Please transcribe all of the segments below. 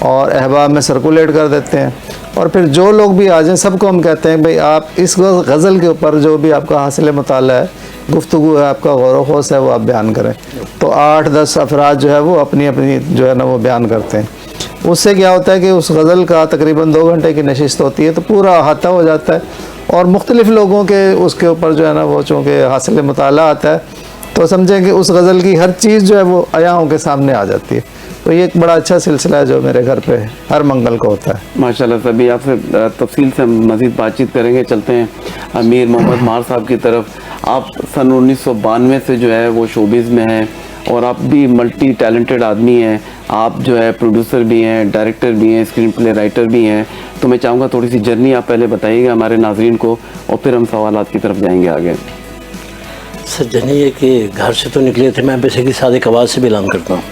اور احباب میں سرکولیٹ کر دیتے ہیں. اور پھر جو لوگ بھی آ جائیں سب کو ہم کہتے ہیں بھئی آپ اس غزل کے اوپر جو بھی آپ کا حاصل مطالعہ ہے, گفتگو ہے, آپ کا غور و خوض ہے, وہ آپ بیان کریں. تو 8-10 افراد جو ہے وہ اپنی اپنی جو ہے نا وہ بیان کرتے ہیں. اس سے کیا ہوتا ہے کہ اس غزل کا تقریباً 2 گھنٹے کی نشست ہوتی ہے, تو پورا احاطہ ہو جاتا ہے, اور مختلف لوگوں کے اس کے اوپر جو ہے نا وہ چونکہ حاصل مطالعہ آتا ہے, تو سمجھیں کہ اس غزل کی ہر چیز جو ہے وہ عیاؤں کے سامنے آ جاتی ہے. تو یہ ایک بڑا اچھا سلسلہ ہے جو میرے گھر پہ ہر منگل کو ہوتا ہے. ماشاءاللہ. سبھی آپ سے تفصیل سے مزید بات چیت کریں گے. چلتے ہیں امیر محمد ماہر صاحب کی طرف. آپ سن 1992 سے جو ہے وہ شوبز میں ہیں, اور آپ بھی ملٹی ٹیلنٹڈ آدمی ہیں. آپ جو ہے پروڈیوسر بھی ہیں, ڈائریکٹر بھی ہیں, اسکرین پلے رائٹر بھی ہیں. تو میں چاہوں گا تھوڑی سی جرنی آپ پہلے بتائیے گا ہمارے ناظرین کو, اور پھر ہم سوالات کی طرف جائیں گے آگے. سر جرنی یہ کہ گھر سے تو نکلے تھے, میں بیسیکلی سادے آواز سے بلانگ کرتا ہوں,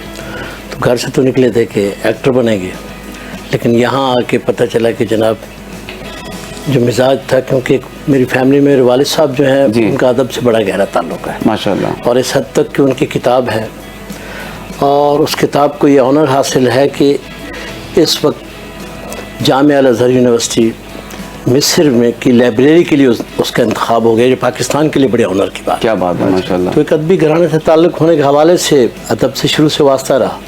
تو گھر سے تو نکلے تھے کہ ایکٹر بنیں گے, لیکن یہاں آ کے پتہ چلا کہ جناب جو مزاج تھا, کیونکہ میری فیملی میں میرے والد صاحب جو ہیں ان کا ادب سے بڑا گہرا تعلق ہے ماشاءاللہ, اور اس حد تک کہ ان کی کتاب ہے, اور اس کتاب کو یہ آنر حاصل ہے کہ اس وقت جامعہ الازہر یونیورسٹی مصر میں کی لائبریری کے لیے اس کا انتخاب ہو گیا, جو پاکستان کے لیے بڑے آنر کی بات. کیا بات ہے ماشاءاللہ. تو ایک ادبی گھرانے سے تعلق ہونے کے حوالے سے ادب سے شروع سے واسطہ رہا,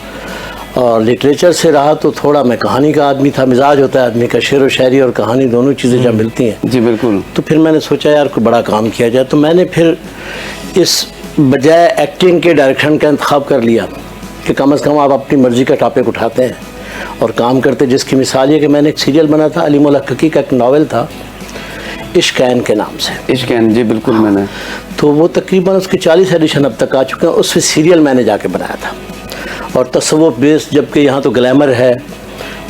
اور لٹریچر سے رہا تو تھوڑا میں کہانی کا آدمی تھا. مزاج ہوتا ہے آدمی کا, شعر و شاعری اور کہانی دونوں چیزیں جب ملتی ہیں. جی بالکل. تو پھر میں نے سوچا یار کوئی بڑا کام کیا جائے, تو میں نے پھر اس بجائے ایکٹنگ کے ڈائریکشن کا انتخاب کر لیا کہ کم از کم آپ اپنی مرضی کا ٹاپک اٹھاتے ہیں اور کام کرتے. جس کی مثال یہ کہ میں نے ایک سیریل بنا تھا, علی مولا حقیقی کا ایک ناول تھا عشق عین کے نام سے. عشق عین, جی بالکل. میں نے تو وہ تقریباً اس کے 40 ایڈیشن اب تک آ چکے ہیں. اس پہ سیریل میں نے جا کے بنایا تھا, اور تصوف بیس, جبکہ یہاں تو گلیمر ہے,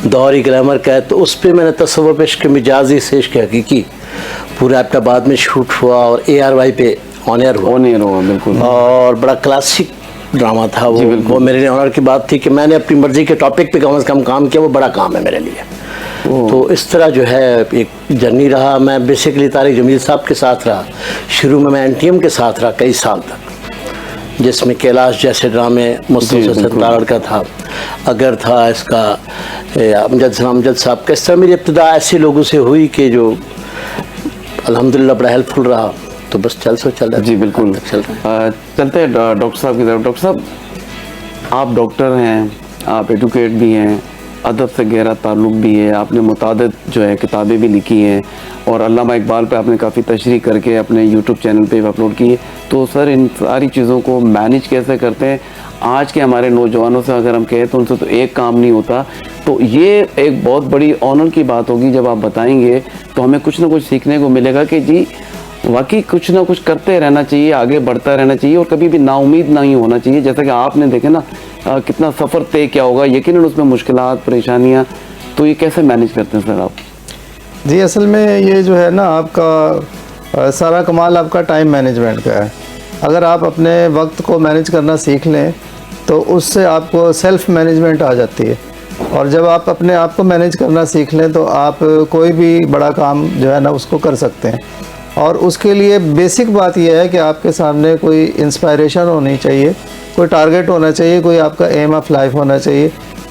دوہری گلیمر کا ہے, تو اس پہ میں نے تصوف عشق مجازی سے عشق حقیقی پورا ایبٹ آباد میں شوٹ ہوا, اور ARY پہ آن ایئر ہوا. بالکل. اور بڑا کلاسک ڈرامہ تھا وہ میرے لیے آنر کی بات تھی کہ میں نے اپنی مرضی کے ٹاپک پہ کم از کم کام کیا. وہ بڑا کام ہے میرے لیے. تو اس طرح جو ہے ایک جرنی رہا. میں بیسیکلی طارق جمیل صاحب کے ساتھ رہا. شروع میں NTM کے ساتھ رہا کئی سال تک, جس میں کیلاش جیسے ڈرامے, مصطفی ستار کا تھا, اگر تھا اس کا امجد صاحب کا. اس طرح میری ابتدا ایسے لوگوں سے ہوئی کہ جو الحمدللہ بڑا ہیلپ فل رہا. تو بس چل رہا. جی بالکل. چلتے ہیں ڈاکٹر صاحب کی طرف. ڈاکٹر صاحب, آپ ڈاکٹر ہیں, آپ ایڈوکیٹ بھی ہیں, ادب سے گہرا تعلق بھی ہے, آپ نے متعدد جو ہے کتابیں بھی لکھی ہیں, اور علامہ اقبال پہ آپ نے کافی تشریح کر کے اپنے یوٹیوب چینل پہ اپلوڈ کی ہے. تو سر ان ساری چیزوں کو مینیج کیسے کرتے ہیں؟ آج کے ہمارے نوجوانوں سے اگر ہم کہیں تو ان سے تو ایک کام نہیں ہوتا. تو یہ ایک بہت بڑی آنر کی بات ہوگی جب آپ بتائیں گے, تو ہمیں کچھ نہ کچھ سیکھنے کو ملے گا کہ جی واقعی کچھ نہ کچھ کرتے رہنا چاہیے, آگے بڑھتا رہنا چاہیے, اور کبھی بھی نا امید نہیں ہونا چاہیے. جیسا کہ آپ نے دیکھے نا کتنا سفر طے کیا ہوگا, یقیناً اس میں مشکلات, پریشانیاں, تو یہ کیسے مینیج کرتے ہیں سر آپ؟ جی اصل میں یہ جو ہے نا آپ کا سارا کمال آپ کا ٹائم مینجمنٹ کا ہے. اگر آپ اپنے وقت کو مینیج کرنا سیکھ لیں تو اس سے آپ کو سیلف مینجمنٹ آ جاتی ہے, اور جب آپ اپنے آپ کو مینیج کرنا سیکھ لیں تو آپ کوئی بھی بڑا کام جو ہے نا اس کو کر سکتے ہیں. اور اس کے لیے بیسک بات یہ ہے کہ آپ کے سامنے کوئی انسپائریشن ہونی چاہیے, کوئی ٹارگیٹ ہونا چاہیے, کوئی آپ کا ایم آف لائف ہونا چاہیے,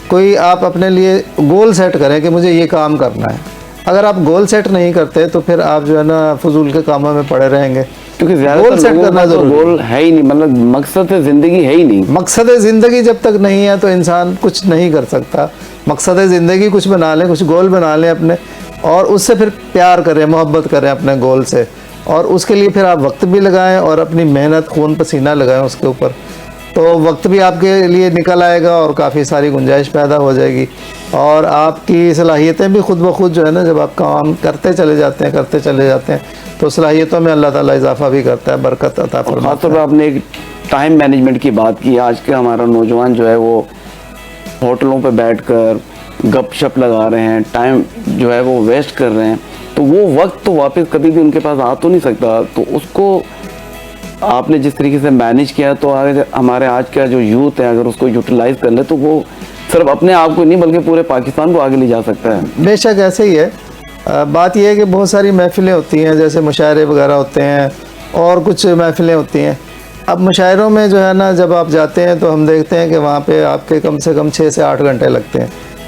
کوئی آپ اپنے لیے گول سیٹ کریں کہ مجھے یہ کام کرنا ہے. اگر آپ گول سیٹ نہیں کرتے تو پھر آپ جو ہے نا فضول کے کاموں میں پڑے رہیں گے, کیونکہ گول سیٹ کرنا ضروری ہے. گول ہے ہی نہیں, مطلب مقصد زندگی ہے ہی نہیں. مقصد زندگی جب تک نہیں ہے تو انسان کچھ نہیں کر سکتا. مقصد زندگی کچھ بنا لیں, کچھ گول بنا لیں اپنے, اور اس سے پھر پیار کریں, محبت کریں اپنے گول سے, اور اس کے لیے پھر آپ وقت بھی لگائیں اور اپنی محنت خون پسینہ لگائیں اس کے اوپر. تو وقت بھی آپ کے لیے نکل آئے گا اور کافی ساری گنجائش پیدا ہو جائے گی, اور آپ کی صلاحیتیں بھی خود بخود جو ہے نا جب آپ کام کرتے چلے جاتے ہیں تو صلاحیتوں میں اللہ تعالیٰ اضافہ بھی کرتا ہے, برکت عطا فرماتا ہے. خاص طور پہ آپ نے ایک ٹائم مینجمنٹ کی بات کی. آج کا ہمارا نوجوان جو ہے وہ ہوٹلوں پہ بیٹھ کر گپ شپ لگا رہے ہیں, ٹائم جو ہے وہ ویسٹ کر رہے ہیں, تو وہ وقت تو واپس کبھی بھی ان کے پاس آ تو نہیں سکتا. تو اس کو آپ نے جس طریقے سے مینیج کیا, تو ہمارے آج کا جو یوتھ ہے اگر اس کو یوٹیلائز کر لے تو وہ صرف اپنے آپ کو نہیں بلکہ پورے پاکستان کو آگے لے جا سکتا ہے. بے شک ایسے ہی ہے. بات یہ ہے کہ بہت ساری محفلیں ہوتی ہیں, جیسے مشاعرے وغیرہ ہوتے ہیں اور کچھ محفلیں ہوتی ہیں. اب مشاعروں میں جو ہے نا جب آپ جاتے ہیں تو ہم دیکھتے ہیں کہ وہاں پہ آپ کے کم سے کم 6 سے 8 گھنٹے لگتے ہیں.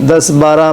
10, 12,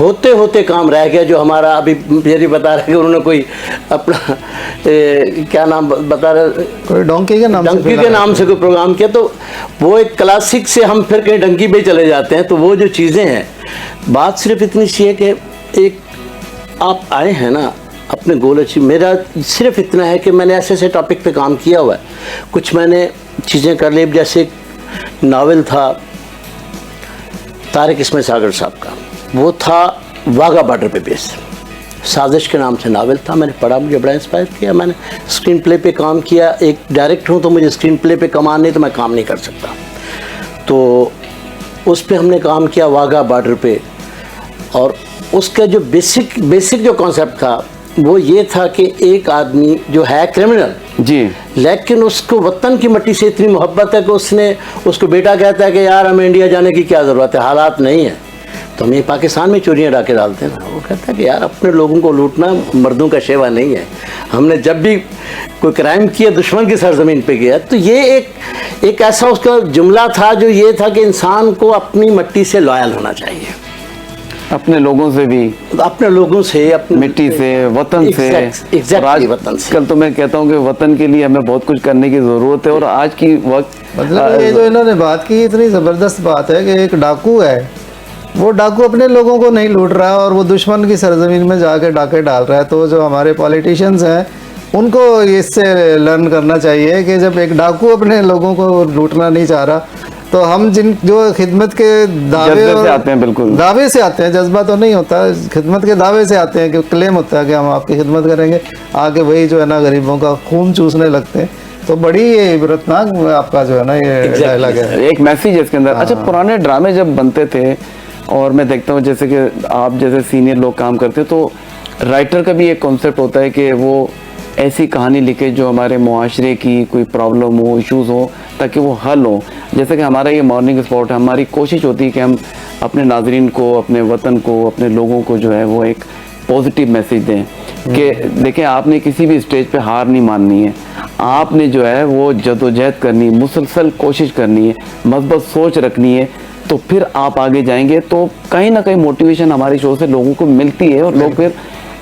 ہوتے ہوتے کام رہ گیا جو ہمارا ابھی یہ بتا رہے کہ انہوں نے کوئی اپنا کیا نام بتا رہے, کوئی ڈونکی کے نام سے کوئی پروگرام کیا, تو وہ ایک کلاسک سے ہم پھر کہیں ڈنکی پہ چلے جاتے ہیں. تو وہ جو چیزیں ہیں, بات صرف اتنی سی ہے کہ ایک آپ آئے ہیں نا اپنے گول اچیو. میرا صرف اتنا ہے کہ میں نے ایسے ایسے ٹاپک پہ کام کیا ہوا ہے, کچھ میں نے چیزیں کر لی. جیسے ناول تھا طارق اسماعیل ساگر صاحب کا, وہ تھا واگا بارڈر پہ بیس, سازش کے نام سے ناول تھا. میں نے پڑھا, مجھے بڑا انسپائر کیا. میں نے اسکرین پلے پہ کام کیا. ایک ڈائریکٹر ہوں تو مجھے اسکرین پلے پہ کمان نہیں تو میں کام نہیں کر سکتا. تو اس پہ ہم نے کام کیا واگا بارڈر پہ. اور اس کا جو بیسک جو کانسیپٹ تھا وہ یہ تھا کہ ایک آدمی جو ہے کرمنل جی, لیکن اس کو وطن کی مٹی سے اتنی محبت ہے کہ اس کو بیٹا کہتا ہے کہ یار ہمیں انڈیا جانے کی کیا ضرورت ہے, حالات نہیں ہیں, تو ہم یہ پاکستان میں چوریاں ڈاکے ڈالتے ہیں نا. وہ کہتا ہے کہ یار اپنے لوگوں کو لوٹنا مردوں کا شیوا نہیں ہے, ہم نے جب بھی کوئی کرائم کیا دشمن کی سرزمین پہ گیا. تو یہ ایک ایسا اس کا جملہ تھا جو یہ تھا کہ انسان کو اپنی مٹی سے لائل ہونا چاہیے, اپنے لوگوں سے بھی, اپنے لوگوں سے, اپنی مٹی سے, وطن سے. ایگزیکٹلی وطن سے. کل تو میں کہتا ہوں کہ وطن کے لیے ہمیں بہت کچھ کرنے کی ضرورت ہے. اور آج کی وقت مطلب یہ جو انہوں نے بات کی اتنی زبردست بات ہے کہ ایک ڈاکو ہے, وہ ڈاکو اپنے لوگوں کو نہیں لوٹ رہا اور وہ دشمن کی سرزمین میں جا کے ڈاکے ڈال رہا ہے. تو جو ہمارے پولیٹیشینز ہیں ان کو اس سے لرن کرنا چاہیے کہ جب ایک ڈاکو اپنے لوگوں کو لوٹنا نہیں چاہ رہا تو ہم جو خدمت کے دعوے سے آتے ہیں, بالکل دعوے سے آتے ہیں, جذبہ تو نہیں ہوتا, خدمت کے دعوے سے آتے ہیں کہ کلیم ہوتا ہے کہ ہم آپ کی خدمت کریں گے, آگے وہی جو ہے نا غریبوں کا خون چوسنے لگتے ہیں. تو بڑی یہ عبرتناک آپ کا جو ہے نا یہ ڈائلاگ ہے, ایک میسیج ہے اس کے اندر. اچھا, پرانے ڈرامے جب بنتے تھے اور میں دیکھتا ہوں جیسے کہ آپ جیسے سینئر لوگ کام کرتے تو رائٹر کا بھی ایک کانسیپٹ ہوتا ہے کہ وہ ایسی کہانی لکھے جو ہمارے معاشرے کی کوئی پرابلم ہو, ایشوز ہو, تاکہ وہ حل ہو. جیسے کہ ہمارا یہ مارننگ اسپاٹ ہے, ہماری کوشش ہوتی ہے کہ ہم اپنے ناظرین کو, اپنے وطن کو, اپنے لوگوں کو جو ہے وہ ایک پازیٹیو میسیج دیں کہ دیکھیں آپ نے کسی بھی اسٹیج پہ ہار نہیں ماننی ہے, آپ نے جو ہے وہ جدوجہد کرنی, مسلسل کوشش کرنی ہے, مثبت سوچ رکھنی ہے, تو پھر آپ آگے جائیں گے. تو کہیں نہ کہیں موٹیویشن ہماری شو سے لوگوں کو ملتی ہے اور لوگ پھر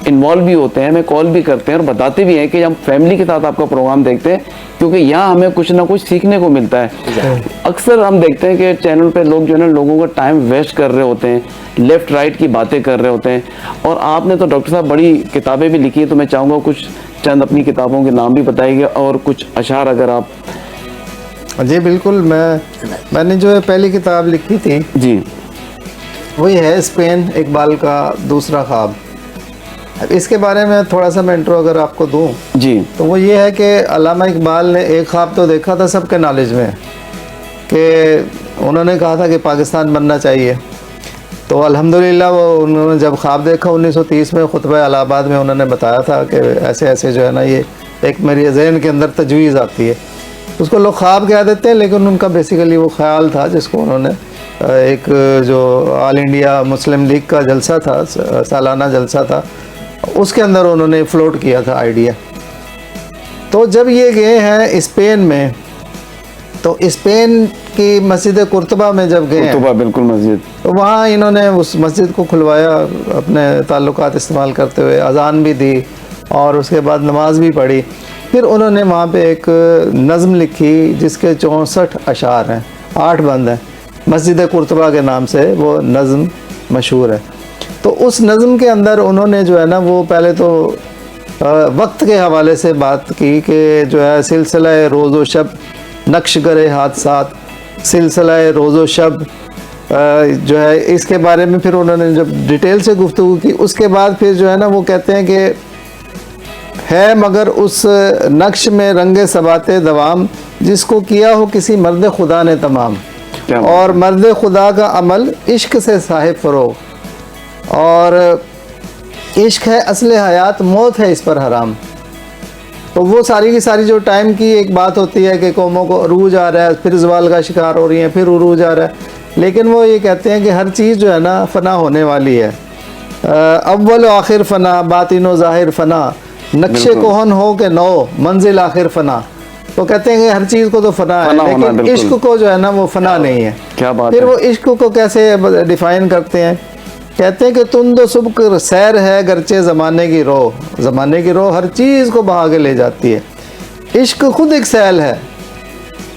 انوالو بھی ہوتے ہیں, ہمیں کال بھی کرتے ہیں اور بتاتے بھی ہیں کہ ہم فیملی کے ساتھ آپ کا پروگرام دیکھتے ہیں کیونکہ یہاں ہمیں کچھ نہ کچھ سیکھنے کو ملتا ہے. اکثر ہم دیکھتے ہیں کہ چینل پہ لوگ جو ہے نا لوگوں کا ٹائم ویسٹ کر رہے ہوتے ہیں, لیفٹ رائٹ کی باتیں کر رہے ہوتے ہیں. اور آپ نے تو ڈاکٹر صاحب بڑی کتابیں بھی لکھی ہیں, تو میں چاہوں گا کچھ چند اپنی کتابوں کے نام بھی بتائیے گا اور کچھ اشعار اگر آپ. جی بالکل, میں نے جو ہے پہلی کتاب لکھی تھی جی وہی ہے اسپین اقبال کا دوسرا خواب. اس کے بارے میں تھوڑا سا میں انٹرو اگر آپ کو دوں جی, تو وہ یہ ہے کہ علامہ اقبال نے ایک خواب تو دیکھا تھا سب کے نالج میں کہ انہوں نے کہا تھا کہ پاکستان بننا چاہیے. تو الحمدللہ وہ انہوں نے جب خواب دیکھا 1930 میں خطبہ الہ آباد میں انہوں نے بتایا تھا کہ ایسے ایسے جو ہے نا یہ ایک میری ذہن کے اندر تجویز آتی ہے. اس کو لوگ خواب کہہ دیتے ہیں لیکن ان کا بیسیکلی وہ خیال تھا جس کو انہوں نے ایک جو آل انڈیا مسلم لیگ کا جلسہ تھا, سالانہ جلسہ تھا, اس کے اندر انہوں نے فلوٹ کیا تھا آئیڈیا. تو جب یہ گئے ہیں اسپین میں تو اسپین کی مسجد قرطبہ میں جب گئے ہیں, بالکل مسجد, تو وہاں انہوں نے اس مسجد کو کھلوایا اپنے تعلقات استعمال کرتے ہوئے, اذان بھی دی اور اس کے بعد نماز بھی پڑھی. پھر انہوں نے وہاں پہ ایک نظم لکھی جس کے 64 اشعار ہیں, 8 بند ہیں, مسجد قرطبہ کے نام سے وہ نظم مشہور ہے. تو اس نظم کے اندر انہوں نے جو ہے نا وہ پہلے تو وقت کے حوالے سے بات کی کہ جو ہے سلسلہ روز و شب نقش گرے حادثات, سلسلہ روز و شب جو ہے اس کے بارے میں پھر انہوں نے جب ڈیٹیل سے گفتگو کی. اس کے بعد پھر جو ہے نا وہ کہتے ہیں کہ ہے مگر اس نقش میں رنگ ثبات دوام جس کو کیا ہو کسی مرد خدا نے تمام, اور مرد خدا کا عمل عشق سے صاحب فروغ, اور عشق ہے اصل حیات موت ہے اس پر حرام. تو وہ ساری کی ساری جو ٹائم کی ایک بات ہوتی ہے کہ قوموں کو عروج آ رہا ہے, پھر زوال کا شکار ہو رہی ہیں, پھر عروج آ رہا ہے, لیکن وہ یہ کہتے ہیں کہ ہر چیز جو ہے نا فنا ہونے والی ہے. اول و آخر فنا, باطن و ظاہر فنا, نقش کوہن ہو کہ نو منزل آخر فنا. تو کہتے ہیں کہ ہر چیز کو تو فنا ہے لیکن عشق کو جو ہے نا وہ فنا نہیں ہے. کیا بات پھر وہ عشق کو کیسے ڈیفائن کرتے ہیں کہتے ہیں کہ تند و صبح سیر ہے گرچہ زمانے کی رو ہر چیز کو بہا کے لے جاتی ہے۔ عشق خود ایک سیل ہے،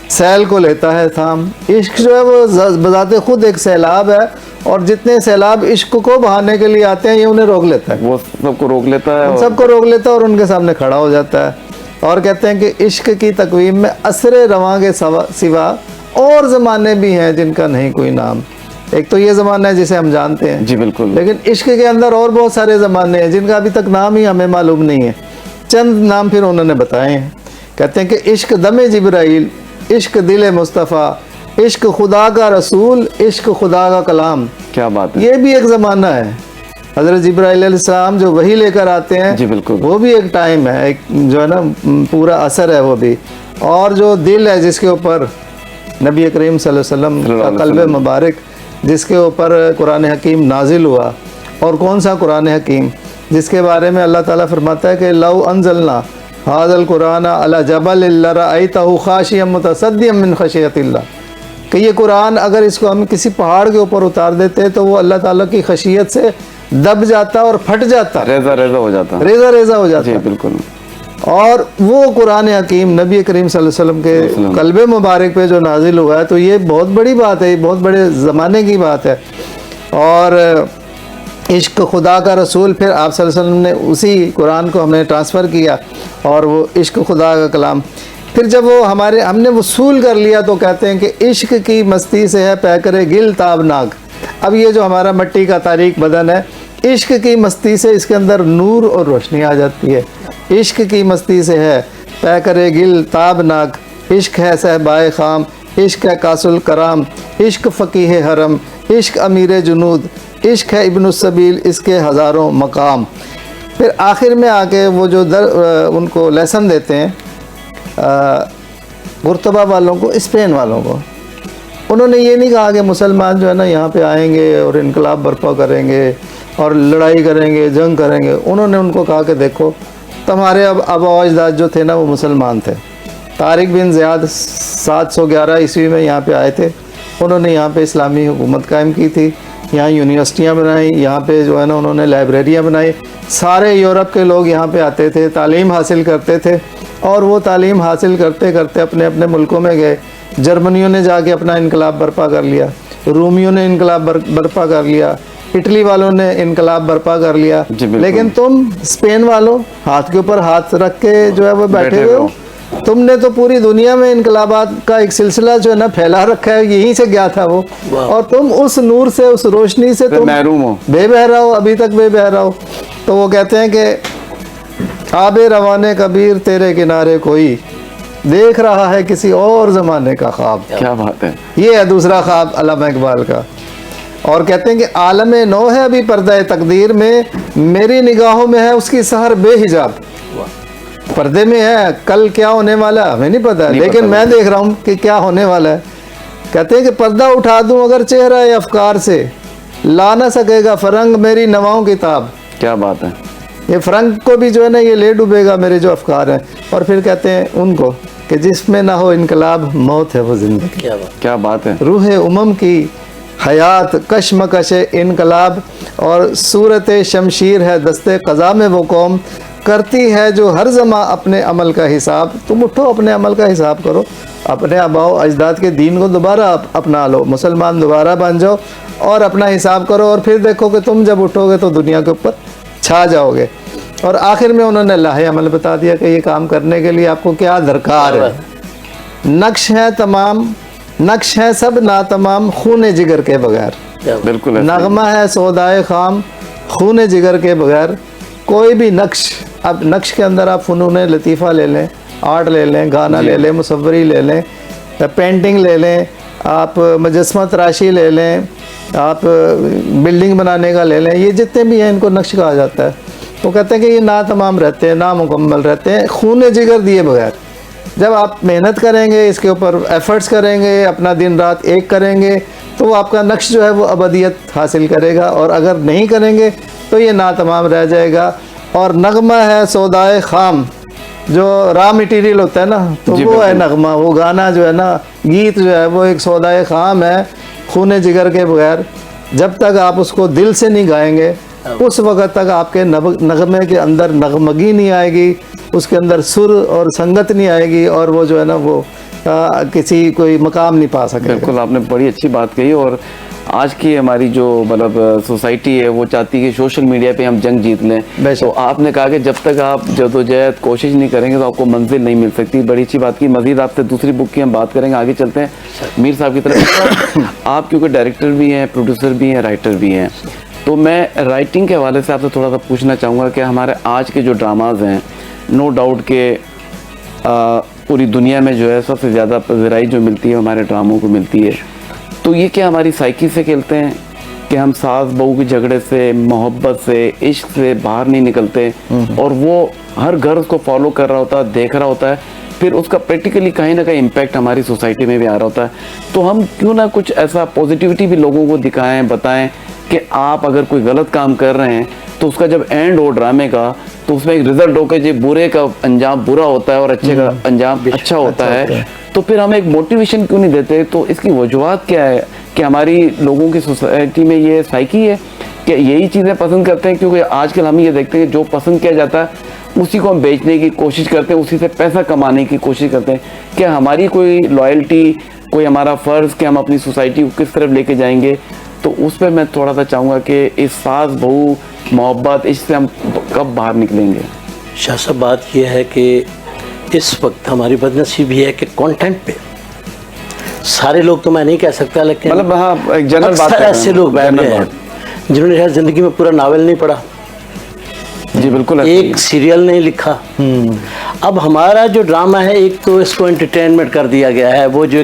سیل کو لیتا ہے تھام۔ عشق جو ہے وہ بذات خود ایک سیلاب ہے، اور جتنے سیلاب عشق کو بہانے کے لیے آتے ہیں یہ انہیں روک لیتا ہے، وہ سب کو روک لیتا ہے، ان سب کو روک لیتا ہے اور ان کے سامنے کھڑا ہو جاتا ہے۔ اور کہتے ہیں کہ عشق کی تقویم میں اثر رواں کے سوا اور زمانے بھی ہیں جن کا نہیں کوئی نام۔ ایک تو یہ زمانہ ہے جسے ہم جانتے ہیں، جی بالکل، لیکن عشق کے اندر اور بہت سارے زمانے ہیں جن کا ابھی تک نام ہی ہمیں معلوم نہیں ہے۔ چند نام پھر انہوں نے بتائے ہیں۔ کہتے ہیں کہ عشق دم جبرائیل، عشق دل مصطفیٰ، عشق خدا کا رسول، عشق خدا کا کلام۔ کیا بات ہے، یہ بھی ایک زمانہ ہے۔ حضرت جبرائیل علیہ السلام جو وحی لے کر آتے ہیں، جی بالکل، وہ بھی ایک ٹائم ہے، ایک جو ہے نا پورا اثر ہے وہ بھی۔ اور جو دل ہے جس کے اوپر نبی کریم صلی اللہ علیہ وسلم کا قلب مبارک، جس کے اوپر قرآن حکیم نازل ہوا، اور کون سا قرآن حکیم جس کے بارے میں اللہ تعالیٰ فرماتا ہے کہ لو انزلنا ھذا القرآن علی جبل لرأیتہ خاشعا متصدعا من خشیۃ اللہ، کہ یہ قرآن اگر اس کو ہم کسی پہاڑ کے اوپر اتار دیتے تو وہ اللہ تعالیٰ کی خشیت سے دب جاتا اور پھٹ جاتا، ریزہ ریزہ ہو جاتا، ریزہ ریزہ ہو جاتا۔ جی بالکل۔ اور وہ قرآن حکیم نبی کریم صلی اللہ علیہ وسلم کے قلب مبارک پہ جو نازل ہوا ہے، تو یہ بہت بڑی بات ہے، یہ بہت بڑے زمانے کی بات ہے۔ اور عشق خدا کا رسول، پھر آپ صلی اللہ علیہ وسلم نے اسی قرآن کو ہمیں ٹرانسفر کیا، اور وہ عشق خدا کا کلام۔ پھر جب وہ ہم نے وصول کر لیا تو کہتے ہیں کہ عشق کی مستی سے ہے پیکر گل تابناک۔ اب یہ جو ہمارا مٹی کا تاریک بدن ہے، عشق کی مستی سے اس کے اندر نور اور روشنی آ جاتی ہے۔ عشق کی مستی سے ہے پیکر گل تابناک، عشق ہے صحبائے خام، عشق ہے قاص الکرام، عشق فقیہ حرم، عشق امیر جنود، عشق ہے ابن السبیل، اس کے ہزاروں مقام۔ پھر آخر میں آ کے وہ جو ان کو لیسن دیتے ہیں قرطبہ والوں کو، اسپین والوں کو، انہوں نے یہ نہیں کہا کہ مسلمان جو ہے نا یہاں پہ آئیں گے اور انقلاب برپا کریں گے اور لڑائی کریں گے، جنگ کریں گے۔ انہوں نے ان کو کہا کہ دیکھو تمہارے آبا و اجداد جو تھے نا وہ مسلمان تھے۔ طارق بن زیاد 711 عیسوی میں یہاں پہ آئے تھے، انہوں نے یہاں پہ اسلامی حکومت قائم کی تھی، یہاں یونیورسٹیاں بنائیں، یہاں پہ جو ہے نا انہوں نے لائبریریاں بنائی۔ سارے یورپ کے لوگ یہاں پہ آتے تھے، تعلیم حاصل کرتے تھے، اور وہ تعلیم حاصل کرتے کرتے اپنے اپنے ملکوں میں گئے۔ جرمنیوں نے جا کے اپنا انقلاب برپا کر لیا، رومیوں نے انقلاب برپا کر لیا، اٹلی والوں نے انقلاب برپا کر لیا، لیکن تم اسپین والوں ہاتھ کے اوپر ہاتھ رکھ کے جو ہے وہ بیٹھے ہوئے ہو۔ تم نے تو پوری دنیا میں انقلابات کا ایک سلسلہ جو ہے نا پھیلا رکھا ہے، یہیں سے گیا تھا وہ، اور تم اس نور سے، اس روشنی سے تم محروم ہو، بے بہرا ہو، ابھی تک بے بہرا ہو۔ تو وہ کہتے ہیں کہ آب روان کبیر تیرے کنارے کوئی دیکھ رہا ہے کسی اور زمانے کا خواب۔ کیا بات ہے، یہ ہے دوسرا خواب علامہ اقبال کا۔ اور کہتے ہیں کہ عالم نو ہے ابھی پردہ تقدیر میں، میری نگاہوں میں ہے اس کی سحر بے حجاب۔ پردے میں ہے، کل کیا ہونے والا ہے ہمیں نہیں پتا، لیکن میں دیکھ رہا ہوں کہ کیا ہونے والا ہے۔ کہتے ہیں کہ پردہ اٹھا دوں اگر چہرہ افکار سے، لا نہ سکے گا فرنگ میری نواؤں کتاب۔ کیا بات ہے، یہ فرنگ کو بھی جو ہے نا یہ لے ڈوبے گا میرے جو افکار ہیں۔ اور پھر کہتے ہیں ان کو کہ جس میں نہ ہو انقلاب موت ہے وہ زندگی۔ کیا بات ہے، روح امم کی حیات کشمکش انقلاب، اور صورت شمشیر ہے دستے قضا میں وہ قوم، کرتی ہے جو ہر زماں اپنے عمل کا حساب۔ تم اٹھو اپنے عمل کا حساب کرو، اپنے آباء و اجداد کے دین کو دوبارہ اپنا لو، مسلمان دوبارہ بن جاؤ اور اپنا حساب کرو، اور پھر دیکھو کہ تم جب اٹھو گے تو دنیا کے اوپر چھا جاؤ گے۔ اور آخر میں انہوں نے لاہ عمل بتا دیا کہ یہ کام کرنے کے لیے آپ کو کیا درکار ہے۔ نقش ہے تمام، نقش ہے سب ناتمام، خون جگر کے بغیر۔ بالکل ایسا ہی۔ نغمہ ہے سودائے خام، خون جگر کے بغیر کوئی بھی نقش۔ اب نقش کے اندر آپ فنون لطیفہ لے لیں، آرٹ لے لیں، گانا لے لیں، مصوری لے لیں، پینٹنگ لے لیں، آپ مجسمہ تراشی لے لیں، آپ بلڈنگ بنانے کا لے لیں، یہ جتنے بھی ہیں ان کو نقش کہا جاتا ہے۔ وہ کہتے ہیں کہ یہ ناتمام رہتے ہیں، نامکمل رہتے ہیں، خون جگر دیے بغیر۔ جب آپ محنت کریں گے، اس کے اوپر ایفرٹس کریں گے، اپنا دن رات ایک کریں گے، تو وہ آپ کا نقش جو ہے وہ ابدیت حاصل کرے گا، اور اگر نہیں کریں گے تو یہ ناتمام رہ جائے گا۔ اور نغمہ ہے سودائے خام، جو را مٹیریل ہوتا ہے نا، تو وہ ہے نغمہ، وہ گانا جو ہے نا، گیت جو ہے وہ ایک سودائے خام ہے، خون جگر کے بغیر۔ جب تک آپ اس کو دل سے نہیں گائیں گے اس وقت تک آپ کے نغمے کے اندر نغمگی نہیں آئے گی، اس کے اندر سر اور سنگت نہیں آئے گی، اور وہ جو ہے نا وہ کسی کوئی مقام نہیں پا سکے. بالکل آپ نے بڑی اچھی بات کہی. اور آج کی ہماری جو مطلب سوسائٹی ہے وہ چاہتی ہے کہ سوشل میڈیا پہ ہم جنگ جیت لیں. تو آپ نے کہا کہ جب تک آپ جدوجہد کوشش نہیں کریں گے تو آپ کو منزل نہیں مل سکتی. بڑی اچھی بات کی. مزید آپ سے دوسری بک کی ہم بات کریں گے. آگے چلتے ہیں میر صاحب کی طرف. آپ کیونکہ ڈائریکٹر بھی ہیں، پروڈیوسر بھی ہیں، رائٹر بھی ہیں، تو میں رائٹنگ کے حوالے سے آپ سے تھوڑا سا پوچھنا چاہوں گا کہ ہمارے آج کے جو ڈراماز ہیں، نو ڈاؤٹ کہ پوری دنیا میں جو ہے سب سے زیادہ پذیرائی جو ملتی ہے ہمارے ڈراموں کو ملتی ہے. تو یہ کیا ہماری سائیکی سے کھیلتے ہیں کہ ہم ساس بہو کے جھگڑے سے، محبت سے، عشق سے باہر نہیں نکلتے، اور وہ ہر گھر اس کو فالو کر رہا ہوتا ہے، دیکھ رہا ہوتا ہے، پھر اس کا پریکٹیکلی کہیں نہ کہیں امپیکٹ ہماری سوسائٹی میں بھی آ رہا ہوتا ہے. تو ہم کیوں نہ کچھ ایسا پازیٹیوٹی بھی لوگوں کو دکھائیں، بتائیں کہ آپ اگر کوئی غلط کام کر رہے ہیں تو اس کا جب اینڈ ہو ڈرامے کا تو اس میں ایک رزلٹ ہو کہ برے کا انجام برا ہوتا ہے اور اچھے کا انجام اچھا ہوتا ہے. تو پھر ہم ایک موٹیویشن کیوں نہیں دیتے؟ تو اس کی وجوہات کیا ہے کہ ہماری لوگوں کی سوسائٹی میں یہ سائیکی ہے کہ یہی چیزیں پسند کرتے ہیں؟ کیونکہ آج کل ہم یہ دیکھتے ہیں کہ جو پسند کیا جاتا ہے اسی کو ہم بیچنے کی کوشش کرتے ہیں، اسی سے پیسہ کمانے کی کوشش کرتے ہیں. کیا ہماری کوئی لائلٹی، کوئی ہمارا فرض کہ ہم اپنی سوسائٹی کو کس طرف لے کے جائیں گے؟ تو اس پہ میں تھوڑا سا چاہوں گا کہ اس ساس بہو محبت اس سے ہم کب باہر نکلیں گے؟ شاہ صاحب بات یہ ہے کہ اس وقت ہماری بدنصیبی ہے کہ کانٹینٹ پہ سارے لوگ تو میں نہیں کہہ سکتا، لیکن مطلب ہاں ایک جنرل بات اکثر ایسے لوگ بیٹھے ہیں جنہوں نے شاید زندگی میں پورا ناول نہیں پڑھا، جی بالکل ایک سیریل نہیں لکھا. اب ہمارا جو ڈرامہ ہے ایک تو اس کو انٹرٹینمنٹ کر دیا گیا ہے، وہ جو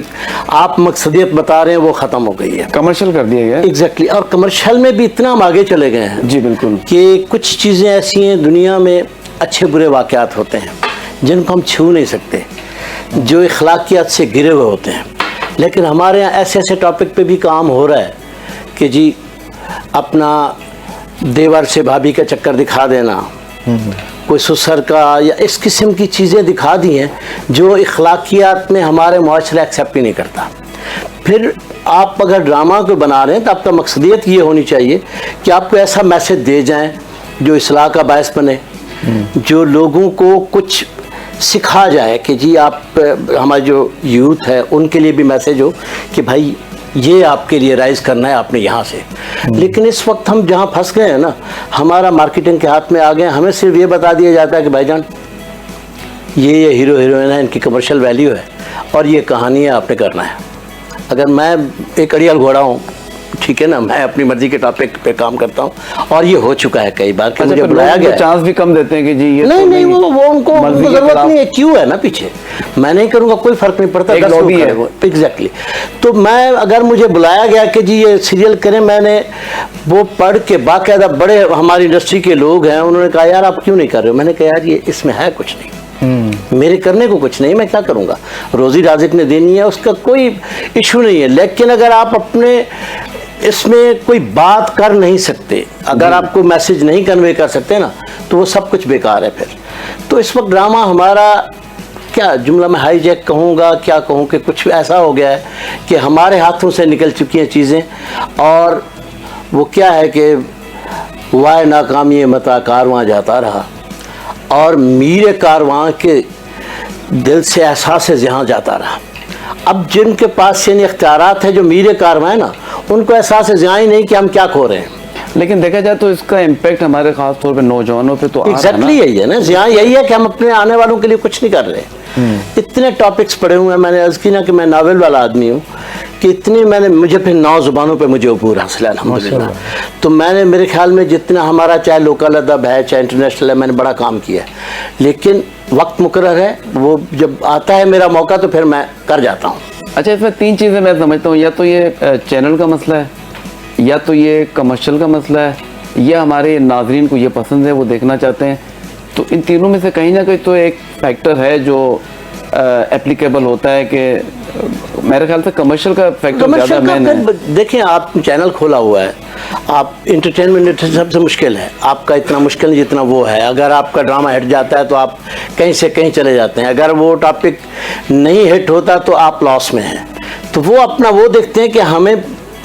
آپ مقصدیت بتا رہے ہیں وہ ختم ہو گئی ہے، کمرشل کر دیا گیا. ایگزیکٹلی. اور کمرشل میں بھی اتنا ہم آگے چلے گئے ہیں جی بالکل کہ کچھ چیزیں ایسی ہیں دنیا میں، اچھے برے واقعات ہوتے ہیں جن کو ہم چھو نہیں سکتے، جو اخلاقیات سے گرے ہوئے ہوتے ہیں، لیکن ہمارے یہاں ایسے ایسے ٹاپک پہ بھی کام ہو رہا ہے کہ جی اپنا دیور سے بھابھی کا چکر دکھا دینا، کوئی سسر کا، یا اس قسم کی چیزیں دکھا دی ہیں جو اخلاقیات میں ہمارے معاشرہ ایکسیپٹ ہی نہیں کرتا. پھر آپ اگر ڈرامہ کو بنا رہے ہیں تو آپ کا مقصدیت یہ ہونی چاہیے کہ آپ کو ایسا میسج دے جائیں جو اصلاح کا باعث بنے، جو لوگوں کو کچھ سکھا جائے کہ جی آپ، ہمارے جو یوتھ ہے ان کے لیے بھی میسج ہو کہ بھائی یہ آپ کے لیے رائز کرنا ہے آپ نے یہاں سے. لیکن اس وقت ہم جہاں پھنس گئے ہیں نا، ہمارا مارکیٹنگ کے ہاتھ میں آ گئے، ہمیں صرف یہ بتا دیا جاتا ہے کہ بھائی جان یہ ہیرو ہیروئن ہے، ان کی کمرشل ویلیو ہے اور یہ کہانی ہے، آپ نے کرنا ہے. اگر میں ایک اڑیال گھوڑا ہوں، ٹھیک ہے نا، میں اپنی مرضی کے ٹاپک پہ کام کرتا ہوں اور یہ ہو چکا ہے کئی بار کہ مجھے بلایا گیا، چانس بھی کم دیتے ہیں کہ جی یہ نہیں وہ ان کو ضرورت نہیں ہے، کیوں ہے نا پیچھے، میں نہیں کروں گا کوئی فرق نہیں پڑتا، ایگزیکٹلی. تو میں اگر مجھے بلایا گیا کہ جی یہ سیریل کریں، میں نے وہ پڑھ کے باقاعدہ بڑے ہماری انڈسٹری کے لوگ ہیں انہوں نے کہا یار آپ کیوں نہیں کر رہے ہو؟ میں نے کہا یار یہ اس میں ہے کچھ نہیں، میرے کرنے کو کچھ نہیں، میں کیا کروں گا، روزی رازق نے دینی ہے، اس کا کوئی ایشو نہیں ہے. لیکن اگر آپ اپنے اس میں کوئی بات کر نہیں سکتے، اگر آپ کو میسج نہیں کنوے کر سکتے نا، تو وہ سب کچھ بیکار ہے پھر. تو اس وقت ڈرامہ ہمارا کیا جملہ میں ہائی جیک کہوں گا، کیا کہوں کہ کچھ ایسا ہو گیا ہے کہ ہمارے ہاتھوں سے نکل چکی ہیں چیزیں، اور وہ کیا ہے کہ وائے ناکامی متا کارواں جاتا رہا، اور میر کارواں کے دل سے احساس جہاں جاتا رہا. اب جن کے پاس یعنی اختیارات ہے جو میر کارواں ہیں نا، ان کو احساس زیاں ہی نہیں کہ ہم کیا کھو رہے ہیں. لیکن دیکھا جائے تو اس کا امپیکٹ ہمارے خاص طور پہ نوجوانوں پہ تو ایگزیکٹلی یہی ہے نا، زیاں یہی ہے کہ ہم اپنے آنے والوں کے لیے کچھ نہیں کر رہے. اتنے ٹاپکس پڑھے ہوئے ہیں، میں نے عرض کی نا کہ میں ناول والا آدمی ہوں، کہ اتنی میں نے، مجھے پھر 9 زبانوں پہ مجھے عبور حاصل ہے الحمدللہ. تو میں نے میرے خیال میں جتنا ہمارا چاہے لوکل ادب ہے چاہے انٹرنیشنل ہے، میں نے بڑا کام کیا ہے. لیکن وقت مقرر ہے، وہ جب آتا ہے میرا موقع تو پھر میں کر جاتا ہوں. اچھا، اس میں 3 چیزیں میں سمجھتا ہوں، یا تو یہ چینل کا مسئلہ ہے، یا تو یہ کمرشل کا مسئلہ ہے، یا ہمارے ناظرین کو یہ پسند ہے، وہ دیکھنا چاہتے ہیں. تو ان تینوں میں سے کہیں نہ کہیں تو ایک فیکٹر ہے جو اپلیکیبل ہوتا ہے کہ میرے خیال سے کمرشل کا فیکٹر زیادہ مین ہے. دیکھیں آپ چینل کھولا ہوا ہے، آپ انٹرٹینمنٹ سب سے مشکل ہے، آپ کا اتنا مشکل نہیں جتنا وہ ہے. اگر آپ کا ڈرامہ ہٹ جاتا ہے تو آپ کہیں سے کہیں چلے جاتے ہیں، اگر وہ ٹاپک نہیں ہٹ ہوتا تو آپ لاس میں ہیں. تو وہ اپنا وہ دیکھتے ہیں کہ ہمیں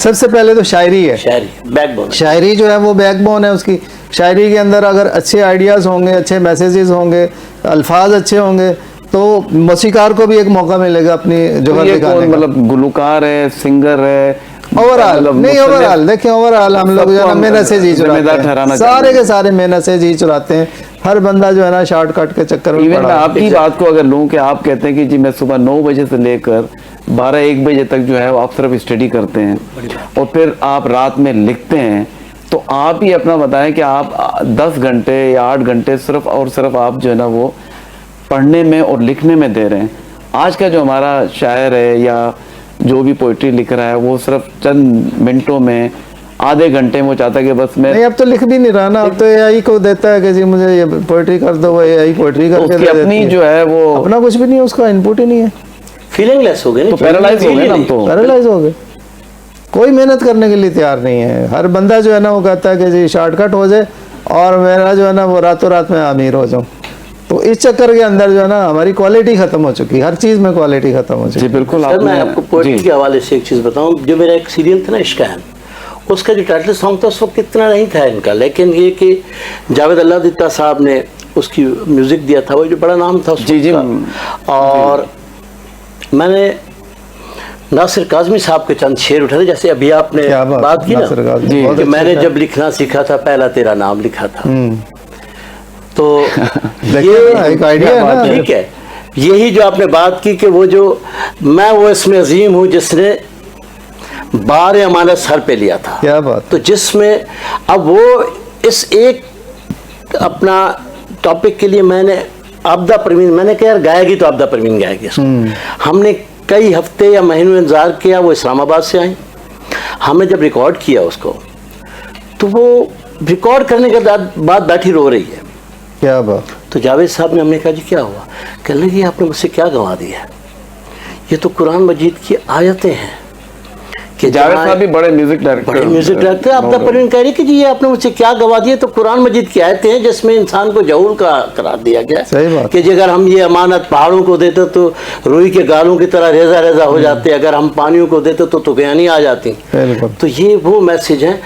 سب سے پہلے تو شاعری ہے. شاعری بیک بون. شاعری جو ہے وہ بیک بون ہے اس کی. شاعری کے اندر اگر اچھے آئیڈیاز ہوں گے, اچھے میسیجز ہوں گے, الفاظ اچھے ہوں گے, تو موسیقار کو بھی ایک موقع ملے گا اپنی جوہر دکھانے کا. مطلب گلوکار ہے, سنگر ہے, اوور آل نہیں, اوور آل دیکھیں, اوور آل ہم لوگ جو ہے نا محنت سے جی چلاتے ہیں, سارے کے سارے محنت سے جی چلاتے ہیں. ہر بندہ جو ہے نا شارٹ کٹ کے چکر میں ایون میں آپ کی بات کو اگر لوں کہ آپ کہتے ہیں کہ جی میں صبح 9 بجے سے لے کر 12-1 بجے تک جو ہے آپ صرف اسٹڈی کرتے ہیں اور پھر آپ رات میں لکھتے ہیں, تو آپ ہی اپنا بتائیں کہ آپ 10 گھنٹے یا 8 گھنٹے صرف اور صرف آپ جو ہے نا وہ پڑھنے میں اور لکھنے میں دے رہے ہیں. آج کا جو ہمارا شاعر ہے یا جو بھی پوئٹری لکھ رہا ہے وہ صرف چند منٹوں میں, آدھے گھنٹے میں وہ چاہتا ہے کہ بس میں, نہیں اب تو لکھ بھی نہیں رہا نا, اب تو اے آئی کو دیتا ہے کہ جی مجھے یہ پوئٹری کر دو, وہ اے آئی پوئٹری کر کے اس کی اپنی جو ہے وہ اپنا کچھ بھی نہیں ہے, اس کا انپٹ ہی نہیں ہے. فیلنگ لیس ہو گئے, تو پیرالائز ہو گئے نا ہم تو, پیرالائز ہو گئے, کوئی محنت کرنے کے لیے تیار نہیں ہے. ہر بندہ جو ہے نا وہ کہتا ہے کہ جی شارٹ کٹ ہو جائے اور میرا جو ہے نا وہ راتوں رات میں امیر ہو جاؤں. تو اس چکر کے اندر جو ہے نا ہماری کوالٹی ختم ہو چکی ہے, ہر چیز میں کوالٹی ختم ہو چکی ہے. جی بالکل. سر میں آپ کو پوئٹری کے حوالے سے ایک چیز بتاؤں, جو میرا ایک سیریل تھا نا عشقین, اس کا جو ٹائٹل سانگ تھا اس وقت اتنا نہیں تھا ان کا, لیکن یہ کہ جاوید اللہ دتا صاحب نے اس کی میوزک دیا تھا, وہ جو بڑا نام تھا اس کا. اور میں نے ناصر کاظمی صاحب کے چند شعر اٹھائے, جیسے ابھی آپ نے بات کی نا کہ میں نے جب لکھنا سیکھا تھا پہلا تیرا نام لکھا تھا, تو یہ ایک آئیڈیا ہے نا. ٹھیک ہے, یہی جو آپ نے بات کی کہ وہ جو میں وہ اس میں عظیم ہوں جس نے بار امانت سر پہ لیا تھا, کیا بات, تو جس میں اب وہ اس ایک اپنا ٹاپک کے لیے میں نے آبدہ پروین, میں نے کہا یار گائے گی تو آبدہ پروین گائے گی. ہم نے کئی ہفتے یا مہینوں انتظار کیا, وہ اسلام آباد سے آئیں, ہم نے جب ریکارڈ کیا اس کو, تو وہ ریکارڈ کرنے کے بعد بیٹھی رو رہی ہے. کیا بات. تو جاوید صاحب نے ہم نے کہا جی کیا ہوا, کہنے لگے آپ نے مجھ سے کیا گنوا دیا, یہ تو قرآن مجید کی آیتیں ہیں. کہ جاوید صاحب بھی بڑے میوزک ڈائریکٹر, آبدہ پروین کہہ رہی کہ جی یہ آپ نے مجھ سے کیا گنوا دیا, تو قرآن مجید کی آیتیں ہیں جس میں انسان کو جہول کا قرار دیا گیا. صحیح بات. کہ جی اگر ہم یہ امانت پہاڑوں کو دیتے تو روئی کے گالوں کی طرح ریزہ ریزہ ہو جاتے, اگر ہم پانیوں کو دیتے تو طغیانی آ جاتی. تو یہ وہ میسج ہیں.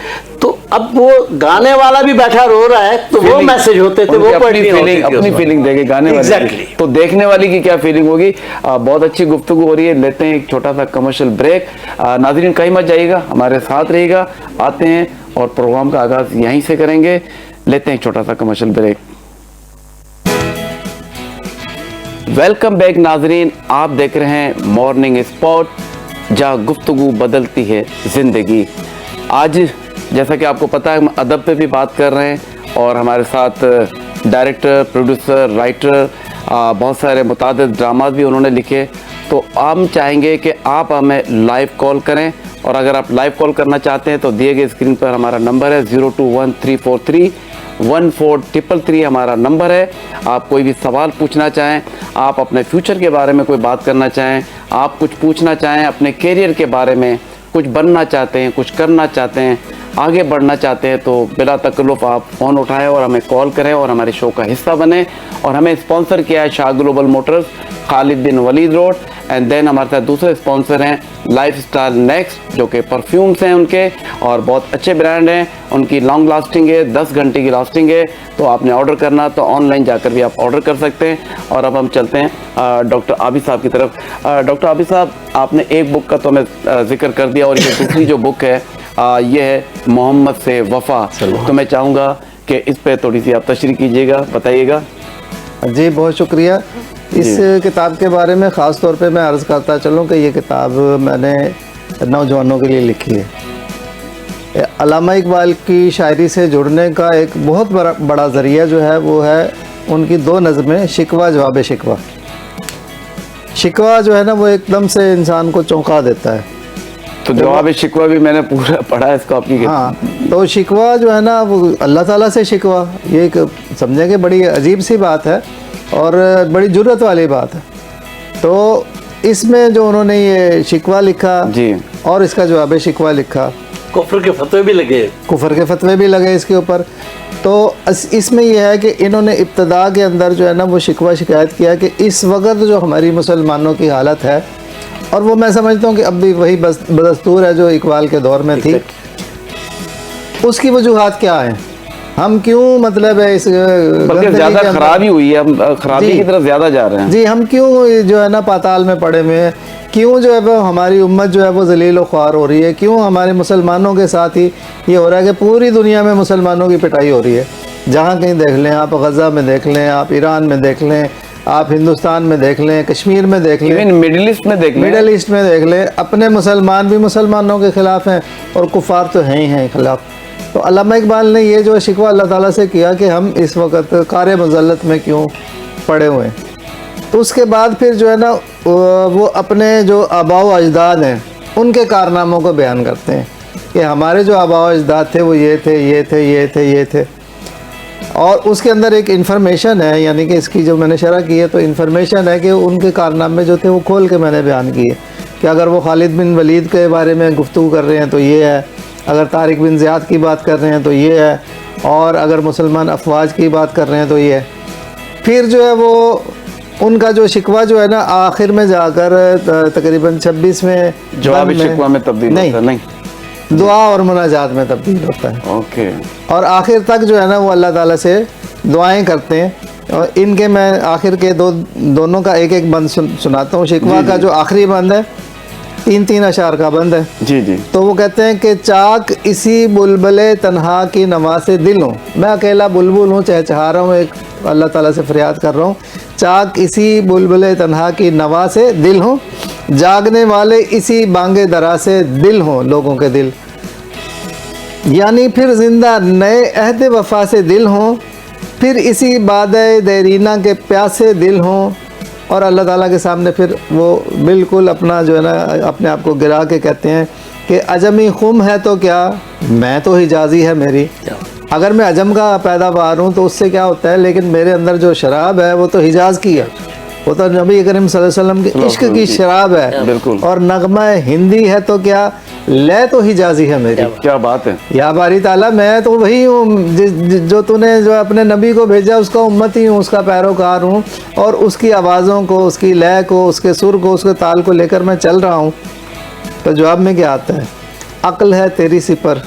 تو اب وہ گانے والا بھی بیٹھا رو رہا ہے, تو وہ میسج ہوتے تھے, وہ اپنی فیلنگ دے کے گانے والے, تو دیکھنے والی کی کیا فیلنگ ہوگی. بہت اچھی گفتگو ہو رہی ہے. لیتے ہیں ایک چھوٹا سا کمرشل بریک. ناظرین کہیں مت جائیے گا, ہمارے ساتھ رہیے گا, آتے ہیں اور پروگرام کا آغاز یہیں سے کریں گے. لیتے ہیں ایک چھوٹا سا کمرشل بریک. ویلکم بیک ناظرین, آپ دیکھ رہے ہیں مارننگ اسپاٹ, جہاں گفتگو بدلتی ہے زندگی. آج جیسا کہ آپ کو پتہ ہے ہم ادب پہ بھی بات کر رہے ہیں, اور ہمارے ساتھ ڈائریکٹر, پروڈیوسر, رائٹر, بہت سارے متعدد ڈراماز بھی انہوں نے لکھے. تو ہم چاہیں گے کہ آپ ہمیں لائیو کال کریں, اور اگر آپ لائیو کال کرنا چاہتے ہیں تو دیے گئے اسکرین پر ہمارا نمبر ہے 021-343-1433 ہمارا نمبر ہے. آپ کوئی بھی سوال پوچھنا چاہیں, آپ اپنے فیوچر کے بارے میں کوئی بات کرنا چاہیں, آپ کچھ پوچھنا چاہیں اپنے کیریئر کے بارے میں, کچھ بننا چاہتے ہیں, کچھ کرنا چاہتے ہیں, آگے بڑھنا چاہتے ہیں, تو بلا تکلف آپ فون اٹھائیں اور ہمیں کال کریں اور ہمارے شو کا حصہ بنیں. اور ہمیں اسپانسر کیا ہے Shah global motors, Khalid bin Walid road. And then ہمارے ساتھ دوسرے اسپانسر ہیں لائف اسٹائل نیکسٹ, جو کہ پرفیومس ہیں ان کے, اور بہت اچھے برانڈ ہیں. ان کی لانگ لاسٹنگ ہے, 10 گھنٹے کی لاسٹنگ ہے. تو آپ نے آرڈر کرنا تو آن لائن جا کر بھی آپ آرڈر کر سکتے ہیں. اور اب ہم چلتے ہیں ڈاکٹر عابد صاحب کی طرف. ڈاکٹر عابد صاحب, آپ نے ایک بک کا تو ہمیں ذکر کر دیا, اور یہ دوسری جو بک ہے یہ ہے محمد سے وفا. تو میں چاہوں گا کہ اس پہ تھوڑی سی آپ تشریح کیجیے گا, بتائیے گا. جی بہت شکریہ. اس کتاب کے بارے میں خاص طور پہ میں عرض کرتا چلوں کہ یہ کتاب میں نے نوجوانوں کے لیے لکھی ہے. علامہ اقبال کی شاعری سے جڑنے کا ایک بہت بڑا ذریعہ جو ہے وہ ہے ان کی 2 نظمیں, شکوہ جواب شکوہ. شکوہ جو ہے نا وہ ایک دم سے انسان کو چونکا دیتا ہے. تو جواب شکوہ بھی میں نے پورا پڑھا ہے اس کو آپ کی. ہاں, تو شکوہ جو ہے نا وہ اللہ تعالیٰ سے شکوہ, یہ ایک سمجھیں کہ بڑی عجیب سی بات ہے اور بڑی جرت والی بات ہے. تو اس میں جو انہوں نے یہ شکوہ لکھا جی, اور اس کا جواب شکوہ لکھا, کفر کے فتوے بھی لگے, کفر کے فتوے بھی لگے اس کے اوپر. تو اس میں یہ ہے کہ انہوں نے ابتدا کے اندر جو ہے نا وہ شکوہ شکایت کیا کہ اس وقت جو ہماری مسلمانوں کی حالت ہے اور وہ میں سمجھتا ہوں کہ اب بھی وہی بدستور ہے جو اقبال کے دور میں تھی. اس کی وجوہات کیا ہیں؟ ہم کیوں مطلب ہے اس بلکہ زیادہ خرابی ہوئی ہے, ہم خرابی کی طرف زیادہ جا رہے ہیں. جی, ہم کیوں جو ہے نا پاتال میں پڑے ہوئے ہیں, کیوں جو ہے وہ ہماری امت جو ہے وہ ذلیل و خوار ہو رہی ہے, کیوں ہمارے مسلمانوں کے ساتھ ہی یہ ہو رہا ہے کہ پوری دنیا میں مسلمانوں کی پٹائی ہو رہی ہے. جہاں کہیں دیکھ لیں آپ, غزہ میں دیکھ لیں آپ, ایران میں دیکھ لیں آپ, ہندوستان میں دیکھ لیں, کشمیر میں دیکھ لیں, مڈل ایسٹ میں دیکھ لیں, مڈل ایسٹ میں دیکھ لیں, اپنے مسلمان بھی مسلمانوں کے خلاف ہیں اور کفار تو ہیں ہی ہیں خلاف. تو علامہ اقبال نے یہ جو شکوہ اللہ تعالیٰ سے کیا کہ ہم اس وقت کار مذلت میں کیوں پڑے ہوئے ہیں. تو اس کے بعد پھر جو ہے نا وہ اپنے جو آباء و اجداد ہیں ان کے کارناموں کو بیان کرتے ہیں کہ ہمارے جو آباء و اجداد تھے وہ یہ تھے, یہ تھے, یہ تھے, یہ تھے. اور اس کے اندر ایک انفارمیشن ہے, یعنی کہ اس کی جو میں نے شرح کی ہے تو انفارمیشن ہے کہ ان کے کارنامے جو تھے وہ کھول کے میں نے بیان کیے کہ اگر وہ خالد بن ولید کے بارے میں گفتگو کر رہے ہیں تو یہ ہے, اگر طارق بن زیاد کی بات کر رہے ہیں تو یہ ہے, اور اگر مسلمان افواج کی بات کر رہے ہیں تو یہ ہے. پھر جو ہے وہ ان کا جو شکوہ جو ہے نا آخر میں جا کر تقریباً 26ویں جواب شکوہ میں تبدیل ہوتا ہے. نہیں, دعا اور مناجات میں تبدیل ہوتا ہے. اوکے. اور آخر تک جو ہے نا وہ اللہ تعالیٰ سے دعائیں کرتے ہیں. اور ان کے میں آخر کے دونوں کا ایک ایک بند سناتا ہوں. شکوہ کا جو آخری بند ہے 3 اشعار کا بند ہے. جی جی. تو وہ کہتے ہیں کہ چاک اسی بلبل تنہا کی نوا سے دل ہوں, میں اکیلا بلبل ہوں, چہچہا رہا ہوں, ایک اللہ تعالیٰ سے فریاد کر رہا ہوں. چاک اسی بلبل تنہا کی نوا سے دل ہوں, جاگنے والے اسی بانگے درا سے دل ہوں لوگوں کے دل. یعنی پھر زندہ نئے عہد وفا سے دل ہوں, پھر اسی بادۂ دیرینہ کے پیاسے دل ہوں. اور اللہ تعالیٰ کے سامنے پھر وہ بالکل اپنا جو ہے نا اپنے آپ کو گرا کے کہتے ہیں کہ عجمی خم ہے تو کیا, میں تو حجازی ہے میری. اگر میں عجم کا پیداوار ہوں تو اس سے کیا ہوتا ہے, لیکن میرے اندر جو شراب ہے وہ تو حجاز کی ہے, وہ تو نبی کریم صلی اللہ علیہ وسلم کے عشق کی شراب ہے. بالکل. اور نغمہ ہندی ہے تو کیا, لے تو حجازی ہے میری. کیا بات ہے. یا باری تعالیٰ, میں تو وہی ہوں جو تو نے جو اپنے نبی کو بھیجا اس کا امتی ہوں, اس کا پیروکار ہوں, اور اس کی آوازوں کو, اس کی لے کو, اس کے سر کو, اس کے تال کو لے کر میں چل رہا ہوں. تو جواب میں کیا آتا ہے, عقل ہے تیری سپر,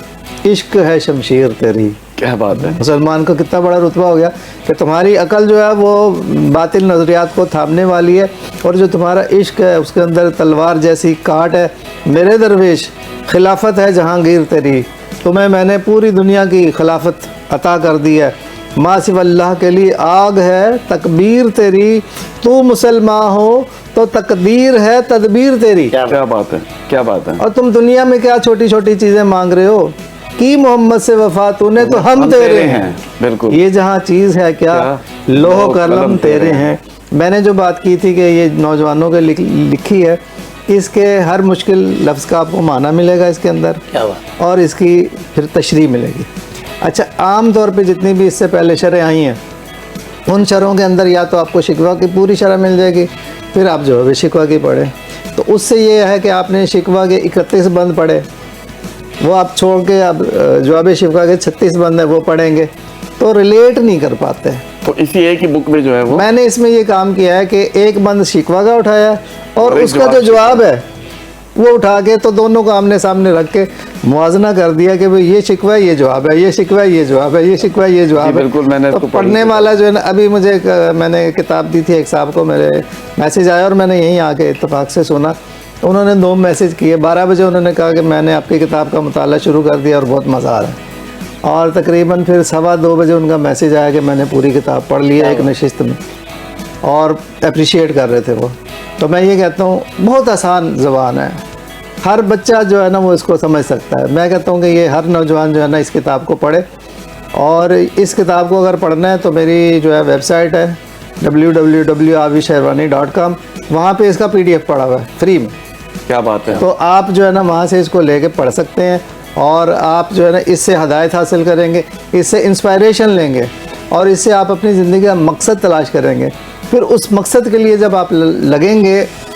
عشق ہے شمشیر تیری. کیا بات ہے. مسلمان کا کتنا بڑا رتبہ ہو گیا کہ تمہاری عقل جو ہے وہ باطل نظریات کو تھامنے والی ہے, اور جو تمہارا عشق ہے اس کے اندر تلوار جیسی کاٹ ہے. میرے درویش خلافت ہے جہانگیر تیری, تمہیں میں نے پوری دنیا کی خلافت عطا کر دی ہے. ما سوا اللہ کے لیے آگ ہے تکبیر تیری, تو مسلمان ہو تو تقدیر ہے تدبیر تیری. کیا بات ہے. کیا بات ہے. اور تم دنیا میں کیا چھوٹی چھوٹی چیزیں مانگ رہے ہو, کی محمد سے وفا تو نے تو ہم تیرے ہیں. بالکل. یہ جہاں چیز ہے کیا, لوح قلم تیرے ہیں. میں نے جو بات کی تھی کہ یہ نوجوانوں کے لکھی ہے, اس کے ہر مشکل لفظ کا آپ کو معنی ملے گا اس کے اندر, اور اس کی پھر تشریح ملے گی. اچھا, عام طور پہ جتنی بھی اس سے پہلے شرح آئی ہیں ان شرحوں کے اندر یا تو آپ کو شکوہ کی پوری شرح مل جائے گی, پھر آپ جو ہے شکوہ کی پڑھیں. تو اس سے یہ ہے کہ آپ نے شکوہ کے 31 بند پڑھے, وہ آپ چھوڑ کے اب جواب شکوہ کے 36 بند ہیں وہ پڑھیں گے تو ریلیٹ نہیں کر پاتے. تو اسی ایک ہی بک میں جو ہے وہ میں نے اس میں یہ کام کیا ہے کہ ایک بند شکوہ کا اٹھایا اور اس کا جو جواب ہے وہ اٹھا کے تو دونوں کو آمنے سامنے رکھ کے موازنہ کر دیا کہ بھئی یہ شکوہ ہے, یہ جواب ہے, یہ شکوہ ہے, یہ جواب ہے, یہ شکوہ ہے, یہ جواب ہے. بالکل. میں نے تو پڑھنے والا جو ہے نا, ابھی مجھے میں نے کتاب دی تھی ایک صاحب کو, میرے میسیج آیا اور میں نے یہیں آ کے اتفاق سے سنا. انہوں نے 2 میسیج کیے. 12 بجے انہوں نے کہا کہ میں نے آپ کی کتاب کا مطالعہ شروع کر دیا اور بہت مزہ آ رہا ہے, اور تقریباً پھر 2:15 بجے ان کا میسیج آیا کہ میں نے پوری کتاب پڑھ لی ہے ایک نشست میں, اور اپریشیٹ کر رہے تھے وہ. تو میں یہ کہتا ہوں بہت آسان زبان ہے, ہر بچہ جو ہے نا وہ اس کو سمجھ سکتا ہے. میں کہتا ہوں کہ یہ ہر نوجوان جو ہے نا اس کتاب کو پڑھے, اور اس کتاب کو اگر پڑھنا ہے تو میری جو ہے ویب سائٹ ہے www.aabishsherwani.com, وہاں پہ اس کا PDF پڑھا ہوا ہے فری میں. کیا بات ہے. تو آپ جو ہے نا وہاں سے اس کو لے کے پڑھ سکتے ہیں, اور آپ جو ہے نا اس سے ہدایت حاصل کریں گے, اس سے انسپائریشن لیں گے, اور اس سے آپ اپنی زندگی کا مقصد تلاش کریں گے. پھر اس مقصد کے لیے جب آپ لگیں گے,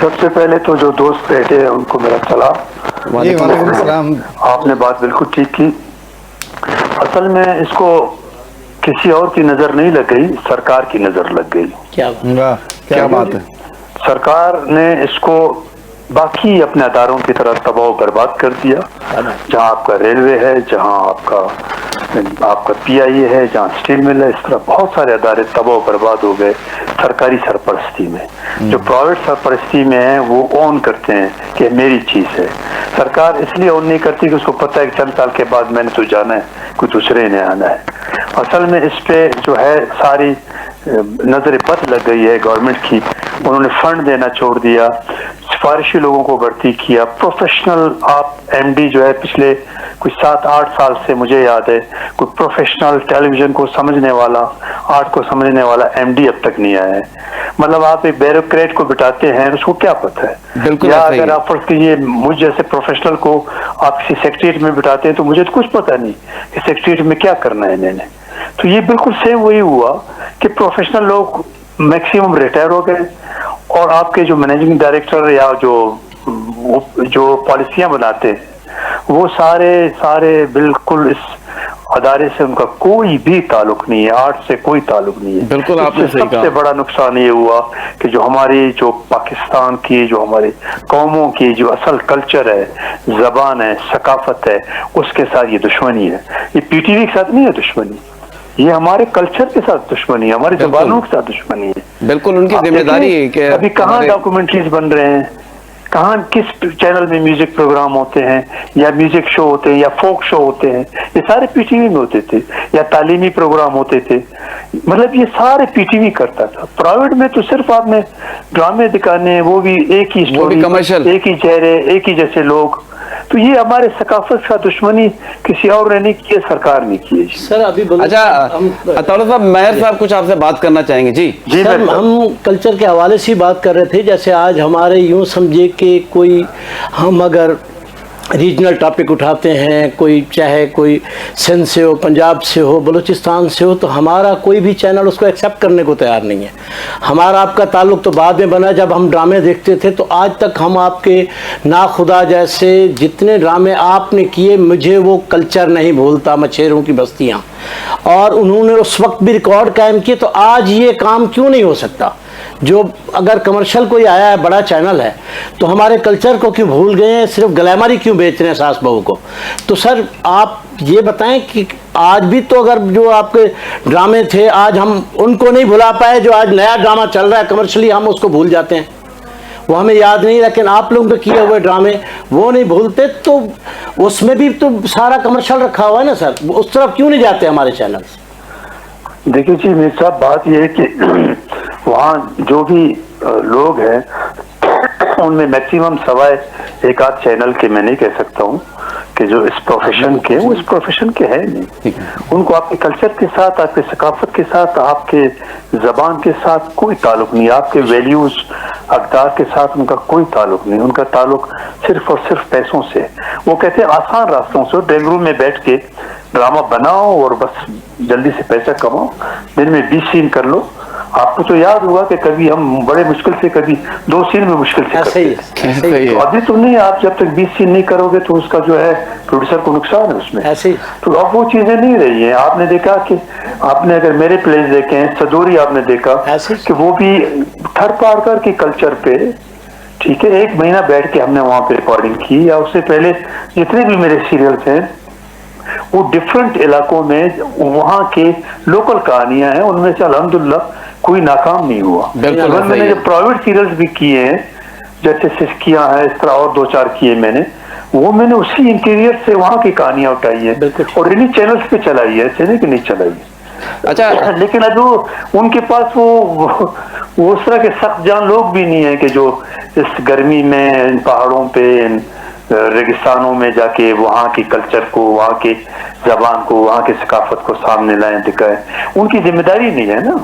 سب سے پہلے تو جو دوست بیٹھے ہیں ان کو میرا سلام. جی وعلیکم السلام. آپ نے بات بالکل ٹھیک کی. اصل میں اس کو کسی اور کی نظر نہیں لگ گئی, سرکار کی نظر لگ گئی. کیا بات ہے. سرکار نے اس کو باقی اپنے اداروں کی طرح تباہ و برباد کر دیا. جہاں آپ کا ریلوے ہے, جہاں آپ کا پی آئی اے ہے, جہاں اسٹیل مل ہے, اس طرح بہت سارے ادارے تباہ و برباد ہو گئے سرکاری سرپرستی میں. جو پرائیویٹ سرپرستی میں ہیں وہ اون کرتے ہیں کہ میری چیز ہے. سرکار اس لیے اون نہیں کرتی کہ اس کو پتہ ہے کہ چند سال کے بعد میں نے تو جانا ہے, کوئی دوسرے نے آنا ہے. اصل میں اس پہ جو ہے ساری نظر بد لگ گئی ہے گورنمنٹ کی. انہوں نے فنڈ دینا چھوڑ دیا, سفارشی لوگوں کو بھرتی کیا. پروفیشنل آپ ایم ڈی جو ہے پچھلے کچھ 7-8 سال سے مجھے یاد ہے کوئی پروفیشنل ٹیلی ویژن کو سمجھنے والا, آرٹ کو سمجھنے والا ایم ڈی اب تک نہیں آیا ہے. مطلب آپ ایک بیوروکریٹ کو بٹاتے ہیں, اس کو کیا پتہ ہے. بالکل. یا اگر آپ فرض کیجیے مجھ جیسے پروفیشنل کو آپ کسی سیکریٹریٹ میں بٹاتے ہیں تو مجھے تو کچھ پتہ نہیں کہ سیکریٹریٹ میں کیا کرنا ہے میں نے. تو یہ بالکل سیم وہی ہوا کہ پروفیشنل لوگ میکسیمم ریٹائر ہو گئے, اور آپ کے جو مینیجنگ ڈائریکٹر یا جو پالیسیاں بناتے ہیں وہ سارے بالکل اس ادارے سے ان کا کوئی بھی تعلق نہیں ہے, آرٹ سے کوئی تعلق نہیں ہے. بالکل آپ نے صحیح کہا. سب سے بڑا نقصان یہ ہوا کہ جو ہماری جو پاکستان کی جو ہماری قوموں کی جو اصل کلچر ہے, زبان ہے, ثقافت ہے, اس کے ساتھ یہ دشمنی ہے. یہ پی ٹی وی کے ساتھ نہیں ہے دشمنی, یہ ہمارے کلچر کے ساتھ دشمنی ہے, ہماری زبانوں کے ساتھ دشمنی ہے. بالکل ان کی ذمہ داری ہے کہ ابھی کہاں ڈاکومنٹریز بن رہے ہیں, کہاں کس چینل میں میوزک پروگرام ہوتے ہیں, یا میوزک شو ہوتے ہیں, یا فوک شو ہوتے ہیں, یہ سارے پی ٹی وی میں ہوتے تھے, یا تعلیمی پروگرام ہوتے تھے. مطلب یہ سارے پی ٹی وی کرتا تھا. پرائیویٹ میں تو صرف آپ نے ڈرامے دکھانے, وہ بھی ایک ہی اسٹوری, ایک ہی چہرے, ایک ہی جیسے لوگ. تو یہ ہمارے ثقافت کا دشمنی کسی اور نے نہیں کی, سرکار نے کی. سر ابھی اچھا اطالعہ صاحب, ماہر صاحب کچھ آپ سے بات کرنا چاہیں گے. جی سر, ہم کلچر کے حوالے سے بات کر رہے تھے. جیسے آج ہمارے یوں سمجھے کہ کوئی ہم اگر ریجنل ٹاپک اٹھاتے ہیں, کوئی چاہے کوئی سندھ سے ہو, پنجاب سے ہو, بلوچستان سے ہو, تو ہمارا کوئی بھی چینل اس کو ایکسیپٹ کرنے کو تیار نہیں ہے. ہمارا آپ کا تعلق تو بعد میں بنا جب ہم ڈرامے دیکھتے تھے. تو آج تک ہم آپ کے ناخدا جیسے جتنے ڈرامے آپ نے کیے, مجھے وہ کلچر نہیں بھولتا, مچھیروں کی بستیاں, اور انہوں نے اس وقت بھی ریکارڈ قائم کیے. تو آج یہ کام کیوں نہیں ہو سکتا؟ جو اگر کمرشل کوئی آیا ہے, بڑا چینل ہے, تو ہمارے کلچر کو کیوں بھول گئے ہیں, صرف گلیمری کیوں بیچ رہے ہیں ساس بہو کو؟ تو سر آپ یہ بتائیں کہ آج بھی تو اگر جو آپ کے ڈرامے تھے آج ہم ان کو نہیں بھلا پائے, جو آج نیا ڈرامہ چل رہا ہے کمرشلی ہم اس کو بھول جاتے ہیں, وہ ہمیں یاد نہیں. لیکن آپ لوگوں کے کیے ہوئے ڈرامے وہ نہیں بھولتے, تو اس میں بھی تو سارا کمرشل رکھا ہوا ہے نا سر, اس طرف کیوں نہیں جاتے ہمارے چینل؟ دیکھیے جی میر صاحب, بات یہ ہے کہ وہاں جو بھی لوگ ہیں ان میں میکسیمم سوائے ایک آدھ چینل کے میں نہیں کہہ سکتا ہوں کہ جو اس پروفیشن کے, وہ اس پروفیشن کے ہے نہیں. ان کو آپ کے کلچر کے ساتھ, آپ کے ثقافت کے ساتھ, آپ کے زبان کے ساتھ کوئی تعلق نہیں, آپ کے ویلیوز اقدار کے ساتھ ان کا کوئی تعلق نہیں. ان کا تعلق صرف اور صرف پیسوں سے. وہ کہتے ہیں آسان راستوں سے, ڈرائنگ روم میں بیٹھ کے ڈرامہ بناؤ اور بس جلدی سے پیسہ کماؤ, دن میں 20 سین کر لو. آپ کو تو یاد ہوگا کہ کبھی ہم بڑے مشکل سے, کبھی 2 سین میں مشکل سے کرتے ہیں. ابھی تو نہیں, آپ جب تک 20 سین نہیں کرو گے تو اس کا جو ہے پروڈیوسر کو نقصان ہے اس میں. تو اب وہ چیزیں نہیں رہی ہیں. آپ نے دیکھا کہ آپ نے اگر میرے پلیز دیکھے ہیں, صدوری آپ نے دیکھا کہ وہ بھی تھر پار کر کے کلچر پہ, ٹھیک ہے, 1 مہینہ بیٹھ کے ہم نے وہاں پہ ریکارڈنگ کی. یا اس سے پہلے جتنے بھی میرے سیریلس ہیں وہ ڈفرینٹ علاقوں میں وہاں کے لوکل کہانیاں ہیں, ان میں سے الحمدللہ کوئی ناکام نہیں ہوا. میں نے جو پرائیویٹ سیریلز بھی کیے ہیں جیسے سسکیاں ہیں, اس طرح اور 2-4 کیے میں نے, وہ میں نے اسی انٹیریئر سے وہاں کی کہانیاں اٹھائی ہیں اور انہیں چینلز پہ چلائی ہے, ایسے نہیں کہ نہیں چلائی. اچھا, لیکن اب ان کے پاس وہ اس طرح کے سخت جان لوگ بھی نہیں ہیں کہ جو اس گرمی میں ان پہاڑوں پہ, ان ریگستانوں میں جا کے وہاں کی کلچر کو, وہاں کی زبان کو, وہاں کی ثقافت کو سامنے لائیں, دکھائیں. ان کی ذمہ داری نہیں ہے نا.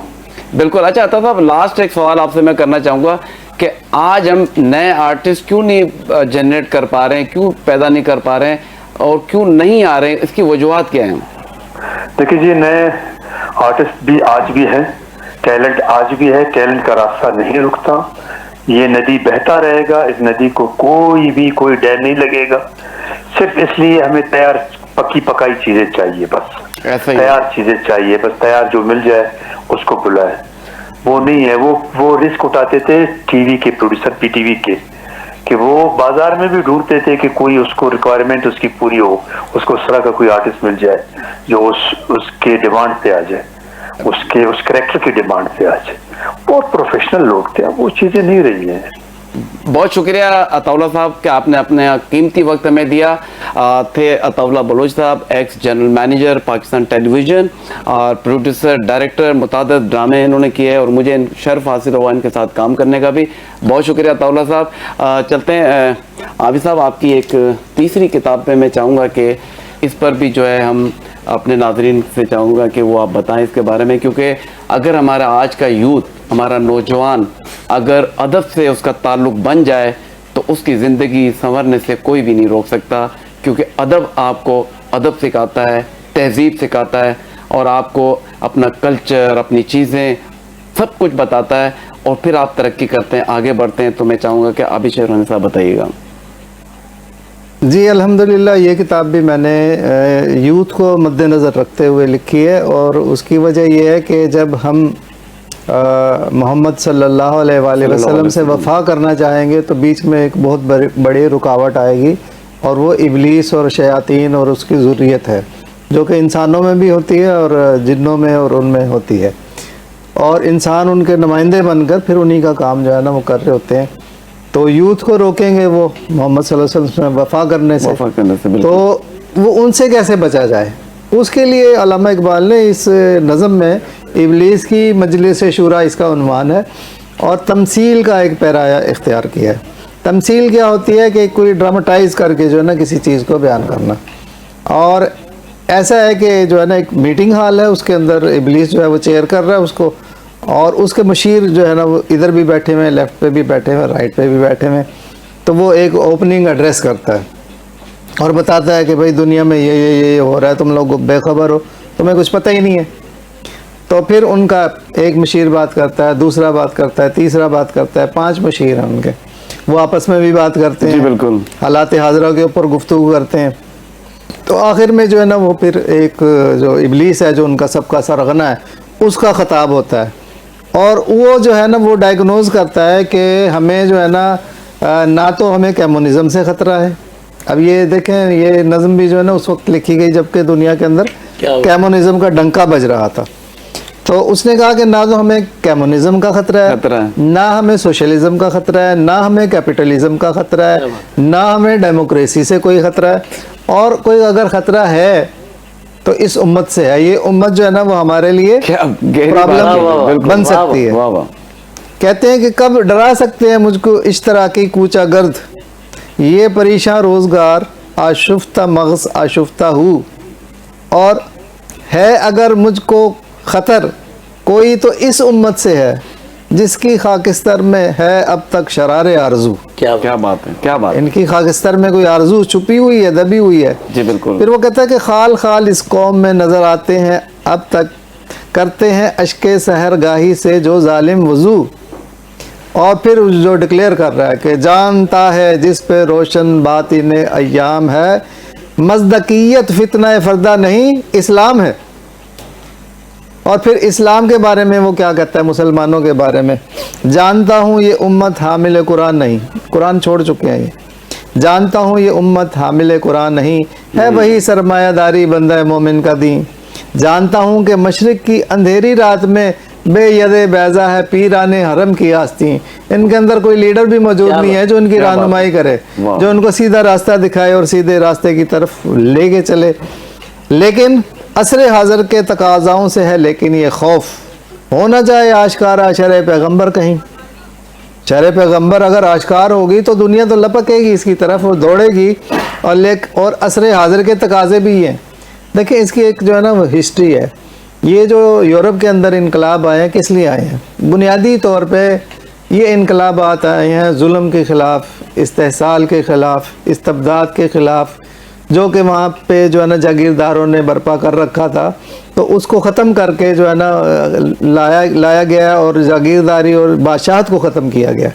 بالکل. اچھا عطا صاحب, لاسٹ ایک سوال آپ سے میں کرنا چاہوں گا کہ آج ہم نئے آرٹسٹ کیوں نہیں جنریٹ کر پا رہے ہیں, کیوں پیدا نہیں کر پا رہے ہیں, اور کیوں نہیں آ رہے ہیں, اس کی وجوہات کیا ہیں؟ دیکھیے جی, نئے آرٹسٹ بھی آج بھی ہیں, ٹیلنٹ آج بھی ہے, ٹیلنٹ کا راستہ نہیں رکتا. یہ ندی بہتا رہے گا, اس ندی کو کوئی ڈر نہیں لگے گا, صرف اس لیے ہمیں تیار پکی پکائی چیزیں چاہیے, بس تیار چیزیں چاہیے, بس تیار جو مل جائے اس کو بلائے. وہ نہیں ہے, وہ رسک اٹھاتے تھے ٹی وی کے پروڈیوسر پی ٹی وی کے, کہ وہ بازار میں بھی ڈھونڈتے تھے کہ کوئی اس کو ریکوائرمنٹ اس کی پوری ہو, اس کو اس طرح کا کوئی آرٹسٹ مل جائے جو اس کے ڈیمانڈ پہ آ جائے, اس کریکٹر کی ڈیمانڈ پہ آ جائے. بہت پروفیشنل لوگ تھے, وہ چیزیں نہیں رہی ہیں. بہت شکریہ عطاءاللہ صاحب کہ آپ نے اپنے قیمتی وقت ہمیں دیا. تھے عطاءاللہ بلوچ صاحب, ایکس جنرل مینیجر پاکستان ٹیلی ویژن اور پروڈیوسر ڈائریکٹر, متعدد ڈرامے انہوں نے کیے اور مجھے شرف حاصل ہوا ان کے ساتھ کام کرنے کا بھی. بہت شکریہ عطاءاللہ صاحب. چلتے ہیں عابد صاحب, آپ کی ایک تیسری کتاب پہ میں چاہوں گا کہ اس پر بھی جو ہے ہم اپنے ناظرین سے چاہوں گا کہ وہ آپ بتائیں اس کے بارے میں, کیونکہ اگر ہمارا آج کا یوتھ, ہمارا نوجوان اگر ادب سے اس کا تعلق بن جائے تو اس کی زندگی سنورنے سے کوئی بھی نہیں روک سکتا, کیونکہ ادب آپ کو ادب سکھاتا ہے, تہذیب سکھاتا ہے اور آپ کو اپنا کلچر, اپنی چیزیں سب کچھ بتاتا ہے, اور پھر آپ ترقی کرتے ہیں, آگے بڑھتے ہیں. تو میں چاہوں گا کہ عابد شہروانی صاحب بتائیے گا. جی الحمدللہ, یہ کتاب بھی میں نے یوتھ کو مد نظر رکھتے ہوئے لکھی ہے, اور اس کی وجہ یہ ہے کہ جب ہم محمد صلی اللہ علیہ وآلہ وسلم سے وفا کرنا چاہیں گے تو بیچ میں ایک بہت بڑی رکاوٹ آئے گی, اور وہ ابلیس اور شیاطین اور اس کی ذریت ہے, جو کہ انسانوں میں بھی ہوتی ہے اور جنوں میں اور ان میں ہوتی ہے, اور انسان ان کے نمائندے بن کر پھر انہی کا کام جو ہے نا وہ کر رہے ہوتے ہیں. تو یوتھ کو روکیں گے وہ محمد صلی اللہ علیہ وسلم سے وفا کرنے سے, تو وہ ان سے کیسے بچا جائے؟ اس کے لیے علامہ اقبال نے اس نظم میں ابلیس کی مجلس شورا اس کا عنوان ہے, اور تمثیل کا ایک پیرایا اختیار کیا ہے. تمثیل کیا ہوتی ہے کہ کوئی ڈراماٹائز کر کے جو ہے نا کسی چیز کو بیان کرنا, اور ایسا ہے کہ جو ہے نا ایک میٹنگ ہال ہے, اس کے اندر ابلیس جو ہے وہ چیئر کر رہا ہے اس کو, اور اس کے مشیر جو ہے نا وہ ادھر بھی بیٹھے ہوئے ہیں, لیفٹ پہ بھی بیٹھے ہوئے ہیں, رائٹ پہ بھی بیٹھے ہوئے ہیں. تو وہ ایک اوپننگ ایڈریس کرتا ہے اور بتاتا ہے کہ بھائی دنیا میں یہ ہو رہا ہے, تم لوگ بے خبر ہو, تمہیں کچھ پتہ ہی نہیں ہے. تو پھر ان کا ایک مشیر بات کرتا ہے, دوسرا بات کرتا ہے, تیسرا بات کرتا ہے, 5 مشیر ہیں ان کے, وہ آپس میں بھی بات کرتے ہیں, بالکل حالات حاضرہ کے اوپر گفتگو کرتے ہیں. تو آخر میں جو ہے نا وہ پھر ایک جو ابلیس ہے جو ان کا سب کا سرغنہ ہے, اس کا خطاب ہوتا ہے, اور وہ جو ہے نا وہ ڈائگنوز کرتا ہے کہ ہمیں جو ہے نہ تو ہمیں کمیونزم سے خطرہ ہے. اب یہ دیکھیں, یہ نظم بھی جو ہے نا اس وقت لکھی گئی جبکہ دنیا کے اندر کمیونزم کا ڈنکا بج رہا تھا. تو اس نے کہا کہ نہ تو ہمیں کمیونزم کا خطرہ ہے, نہ ہمیں سوشلزم کا خطرہ ہے, نہ ہمیں کیپٹلزم کا خطرہ ہے, نہ ہمیں ڈیموکریسی سے کوئی خطرہ ہے, اور کوئی اگر خطرہ ہے تو اس امت سے ہے. یہ امت جو ہے نا وہ ہمارے لیے پرابلم بن سکتی ہے. کہتے ہیں کہ کب ڈرا سکتے ہیں مجھ کو اشتراکی کوچہ گرد, یہ پریشاں روزگار آشفتہ مغز آشفتہ ہو, اور ہے اگر مجھ کو خطر کوئی تو اس امت سے ہے جس کی خاکستر میں ہے اب تک شرار آرزو. کیا بات ہے, کیا بات. ان کی خاکستر میں کوئی آرزو چھپی ہوئی ہے, دبی ہوئی ہے. جی بالکل. پھر وہ کہتا ہے کہ خال خال اس قوم میں نظر آتے ہیں اب تک, کرتے ہیں اشک سحر گاہی سے جو ظالم وضو, اور پھر جو ڈکلیئر کر رہا ہے کہ جانتا ہے جس پہ روشن باطن ایام ہے, مصدقیت فتنہ فردہ نہیں اسلام ہے. اور پھر اسلام کے بارے میں وہ کیا کہتا ہے مسلمانوں کے بارے میں, جانتا ہوں یہ امت حامل قرآن نہیں, قرآن چھوڑ چکے ہیں یہ, جانتا ہوں یہ امت حامل قرآن نہیں ہے, وہی سرمایہ داری بندہ مومن کا دین, جانتا ہوں کہ مشرق کی اندھیری رات میں بے ید بیضا ہے پیران حرم کی آستین. ان کے اندر کوئی لیڈر بھی موجود نہیں ہے جو ان کی رہنمائی کرے, جو ان کو سیدھا راستہ دکھائے اور سیدھے راستے کی طرف لے کے چلے. لیکن عصر حاضر کے تقاضاؤں سے ہے لیکن یہ خوف, ہو نہ جائے آشکارا شرع پیغمبر کہیں. شرع پیغمبر اگر آشکار ہوگی تو دنیا تو لپکے گی اس کی طرف اور دوڑے گی, اور عصر حاضر کے تقاضے بھی ہیں. دیکھیں اس کی ایک جو ہے نا وہ ہسٹری ہے. یہ جو یورپ کے اندر انقلاب آئے ہیں کس لیے آئے ہیں؟ بنیادی طور پہ یہ انقلابات آئے ہیں ظلم کے خلاف, استحصال کے خلاف, استبداد کے خلاف, جو کہ وہاں پہ جو ہے نا جاگیرداروں نے برپا کر رکھا تھا, تو اس کو ختم کر کے جو ہے نا لایا گیا اور جاگیرداری اور بادشاہت کو ختم کیا گیا.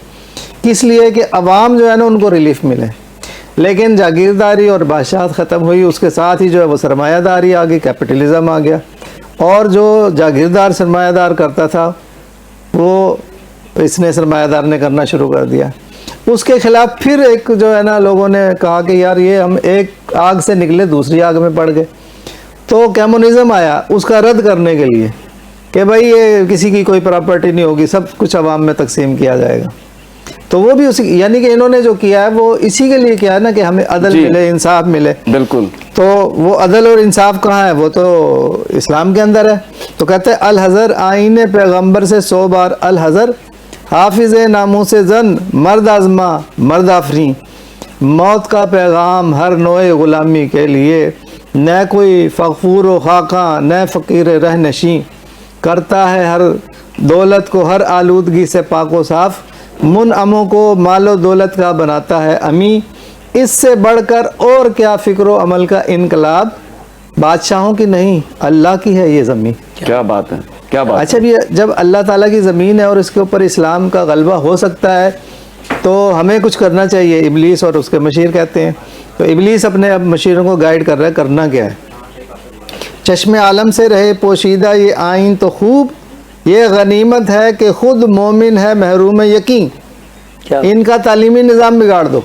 کس لیے کہ عوام جو ہے نا ان کو ریلیف ملے. لیکن جاگیرداری اور بادشاہت ختم ہوئی, اس کے ساتھ ہی جو ہے وہ سرمایہ داری آ گئی, کیپٹلزم آ گیا, اور جو جاگیردار سرمایہ دار کرتا تھا وہ اس نے سرمایہ دار نے کرنا شروع کر دیا. اس کے خلاف پھر ایک جو ہے نا لوگوں نے کہا کہ یار یہ ہم ایک آگ سے نکلے دوسری آگ میں پڑ گئے. تو کمیونزم آیا اس کا رد کرنے کے لیے کہ بھائی یہ کسی کی کوئی پراپرٹی نہیں ہوگی, سب کچھ عوام میں تقسیم کیا جائے گا. تو وہ بھی اسی, یعنی کہ انہوں نے جو کیا ہے وہ اسی کے لیے کیا ہے نا کہ ہمیں عدل ملے, انصاف ملے. بالکل. تو وہ عدل اور انصاف کہاں ہے؟ وہ تو اسلام کے اندر ہے. تو کہتے ہیں الحذر آئین پیغمبر سے 100 بار الحذر, حافظ ناموس زن مرد آزما مرد آفریں, موت کا پیغام ہر نوع غلامی کے لیے, نہ کوئی فغفور و خاکاں نہ فقیر رہ نشیں, کرتا ہے ہر دولت کو ہر آلودگی سے پاک و صاف, منعموں کو مال و دولت کا بناتا ہے امی, اس سے بڑھ کر اور کیا فکر و عمل کا انقلاب, بادشاہوں کی نہیں اللہ کی ہے یہ زمین. کیا بات ہے, کیا بات. اچھا بھی جب اللہ تعالیٰ کی زمین ہے اور اس کے اوپر اسلام کا غلبہ ہو سکتا ہے تو ہمیں کچھ کرنا چاہیے. ابلیس اور اس کے مشیر کہتے ہیں, تو ابلیس اپنے اب مشیروں کو گائیڈ کر رہا ہے, کرنا کیا ہے. چشم عالم سے رہے پوشیدہ یہ آئین تو خوب, یہ غنیمت ہے کہ خود مومن ہے محروم یقین, ان کا تعلیمی نظام بگاڑ دو.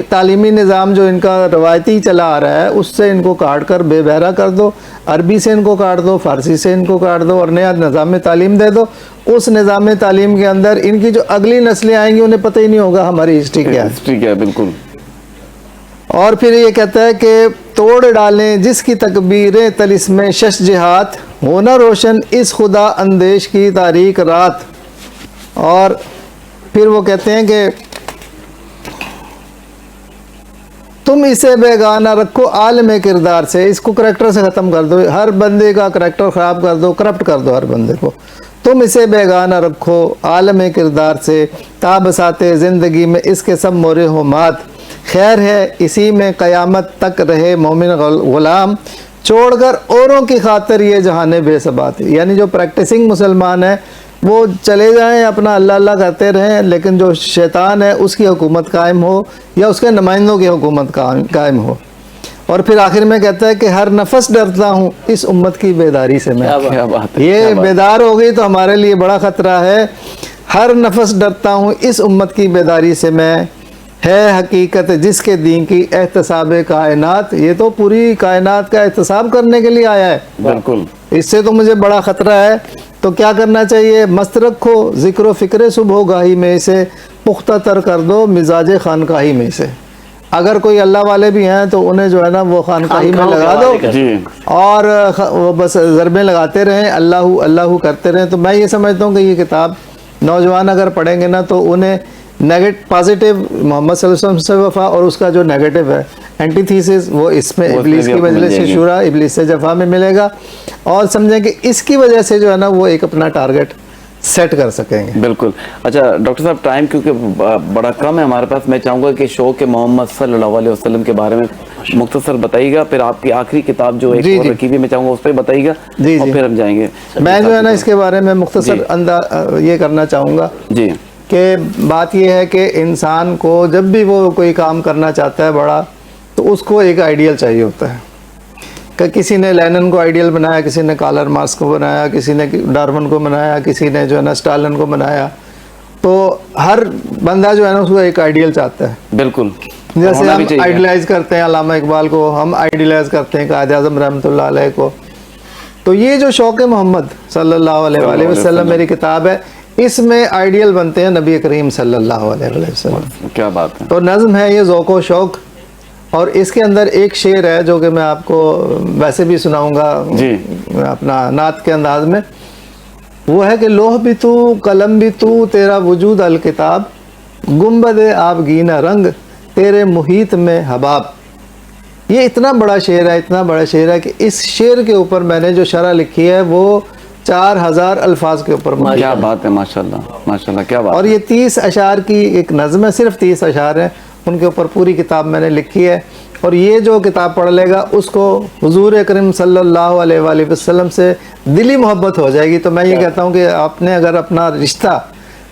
تعلیمی نظام جو ان کا روایتی چلا آ رہا ہے اس سے ان کو کاٹ کر بے بہرا کر دو, عربی سے ان کو کاٹ دو, فارسی سے ان کو کاٹ دو, اور نیا نظام تعلیم دے دو. اس نظام تعلیم کے اندر ان کی جو اگلی نسلیں آئیں گی انہیں پتہ ہی نہیں ہوگا ہماری ہسٹری کیا ہے. ہسٹری کیا ہے, بالکل. اور پھر یہ کہتا ہے کہ توڑ ڈالیں جس کی تکبیریں طلسم شش جہات, ہونا روشن اس خدا اندیش کی تاریک رات. اور پھر وہ کہتے ہیں کہ تم اسے بیگانہ رکھو عالم کردار سے, اس کو کریکٹر سے ختم کر دو, ہر بندے کا کریکٹر خراب کر دو, کرپٹ کر دو ہر بندے کو. تم اسے بیگانہ رکھو عالم کردار سے, تا بساتے زندگی میں اس کے سب مورے ہومات, خیر ہے اسی میں قیامت تک رہے مومن غلام, چھوڑ کر اوروں کی خاطر یہ جہانے بے ثبات. یعنی جو پریکٹسنگ مسلمان ہیں وہ چلے جائیں اپنا اللہ اللہ کرتے رہیں, لیکن جو شیطان ہے اس کی حکومت قائم ہو یا اس کے نمائندوں کی حکومت قائم ہو. اور پھر آخر میں کہتا ہے کہ ہر نفس ڈرتا ہوں اس امت کی بیداری سے میں. کیا بات ہے, یہ بیدار ہو گئی تو ہمارے لیے بڑا خطرہ ہے. ہر نفس ڈرتا ہوں اس امت کی بیداری سے میں, ہے حقیقت جس کے دین کی احتساب کائنات. یہ تو پوری کائنات کا احتساب کرنے کے لیے آیا ہے. بالکل. اس سے تو مجھے بڑا خطرہ ہے. تو کیا کرنا چاہیے؟ مست رکھو ذکر و فکر صبح گاہی میں سے, پختہ تر کر دو مزاج خانقاہی میں سے. اگر کوئی اللہ والے بھی ہیں تو انہیں جو ہے نا وہ خانقاہی میں لگا دو, اور وہ بس ضربیں لگاتے رہیں, اللہ اللہ کرتے رہیں. تو میں یہ سمجھتا ہوں کہ یہ کتاب نوجوان اگر پڑھیں گے نا تو انہیں پازیٹیو محمد صلی اللہ علیہ وسلم سے وفا اور اس کا جو نیگیٹو ہے اینٹی تھیسس وہ اس میں ابلیس کی مجلس شورا, ابلیس سے جفا میں ملے گا. اور سمجھیں کہ اس کی وجہ سے جو ہے نا وہ ایک اپنا ٹارگٹ سیٹ کر سکیں گے. بالکل. اچھا ڈاکٹر صاحب, ٹائم کیونکہ بڑا کم ہے ہمارے پاس, میں چاہوں گا کہ شو کے محمد صلی اللہ علیہ وسلم کے بارے میں مختصر بتائیے گا, پھر آپ کی آخری کتاب جو ایک اور رکھی ہوئی میں چاہوں گا اس پہ بتائیے گا, اور پھر ہم جائیں گے. میں جو ہے نا اس کے بارے میں مختصر یہ کرنا چاہوں گا جی کہ بات یہ ہے کہ انسان کو جب بھی وہ کوئی کام کرنا چاہتا ہے بڑا, تو اس کو ایک آئیڈیل چاہیے ہوتا ہے. کہ کسی نے لینن کو آئیڈیل بنایا, کسی نے کارل مارکس کو بنایا, کسی نے ڈارون کو بنایا, کسی نے جو ہے نا اسٹالن کو بنایا. تو ہر بندہ جو ہے نا اس کو ایک آئیڈیل چاہتا ہے. بالکل. جیسے ہم آئیڈیلائز کرتے ہیں علامہ اقبال کو, ہم آئیڈیلائز کرتے ہیں قائد اعظم رحمۃ اللہ علیہ کو. تو یہ جو شوق محمد صلی اللہ علیہ وآلہ وسلم میری کتاب ہے, اس میں آئیڈیل بنتے ہیں نبی کریم صلی اللہ علیہ وسلم. کیا بات ہے. تو نظم ہے یہ ذوق و شوق, اور اس کے اندر ایک شعر ہے جو کہ میں آپ کو ویسے بھی سناؤں گا جی اپنا نعت کے انداز میں. وہ ہے کہ لوح بھی تو قلم بھی تو تیرا وجود الکتاب, گنبد آبگینہ رنگ تیرے محیط میں حباب. یہ اتنا بڑا شعر ہے, اتنا بڑا شعر ہے کہ اس شعر کے اوپر میں نے جو شرح لکھی ہے وہ 4000 الفاظ کے اوپر. کیا بات ہے, ماشاءاللہ ماشاءاللہ, کیا بات. اور یہ 30 اشعار کی ایک نظم ہے, صرف 30 اشعار ہیں, ان کے اوپر پوری کتاب میں نے لکھی ہے. اور یہ جو کتاب پڑھ لے گا اس کو حضور اکرم صلی اللہ علیہ وآلہ وسلم سے دلی محبت ہو جائے گی. تو میں یہ کہتا ہوں کہ آپ نے اگر اپنا رشتہ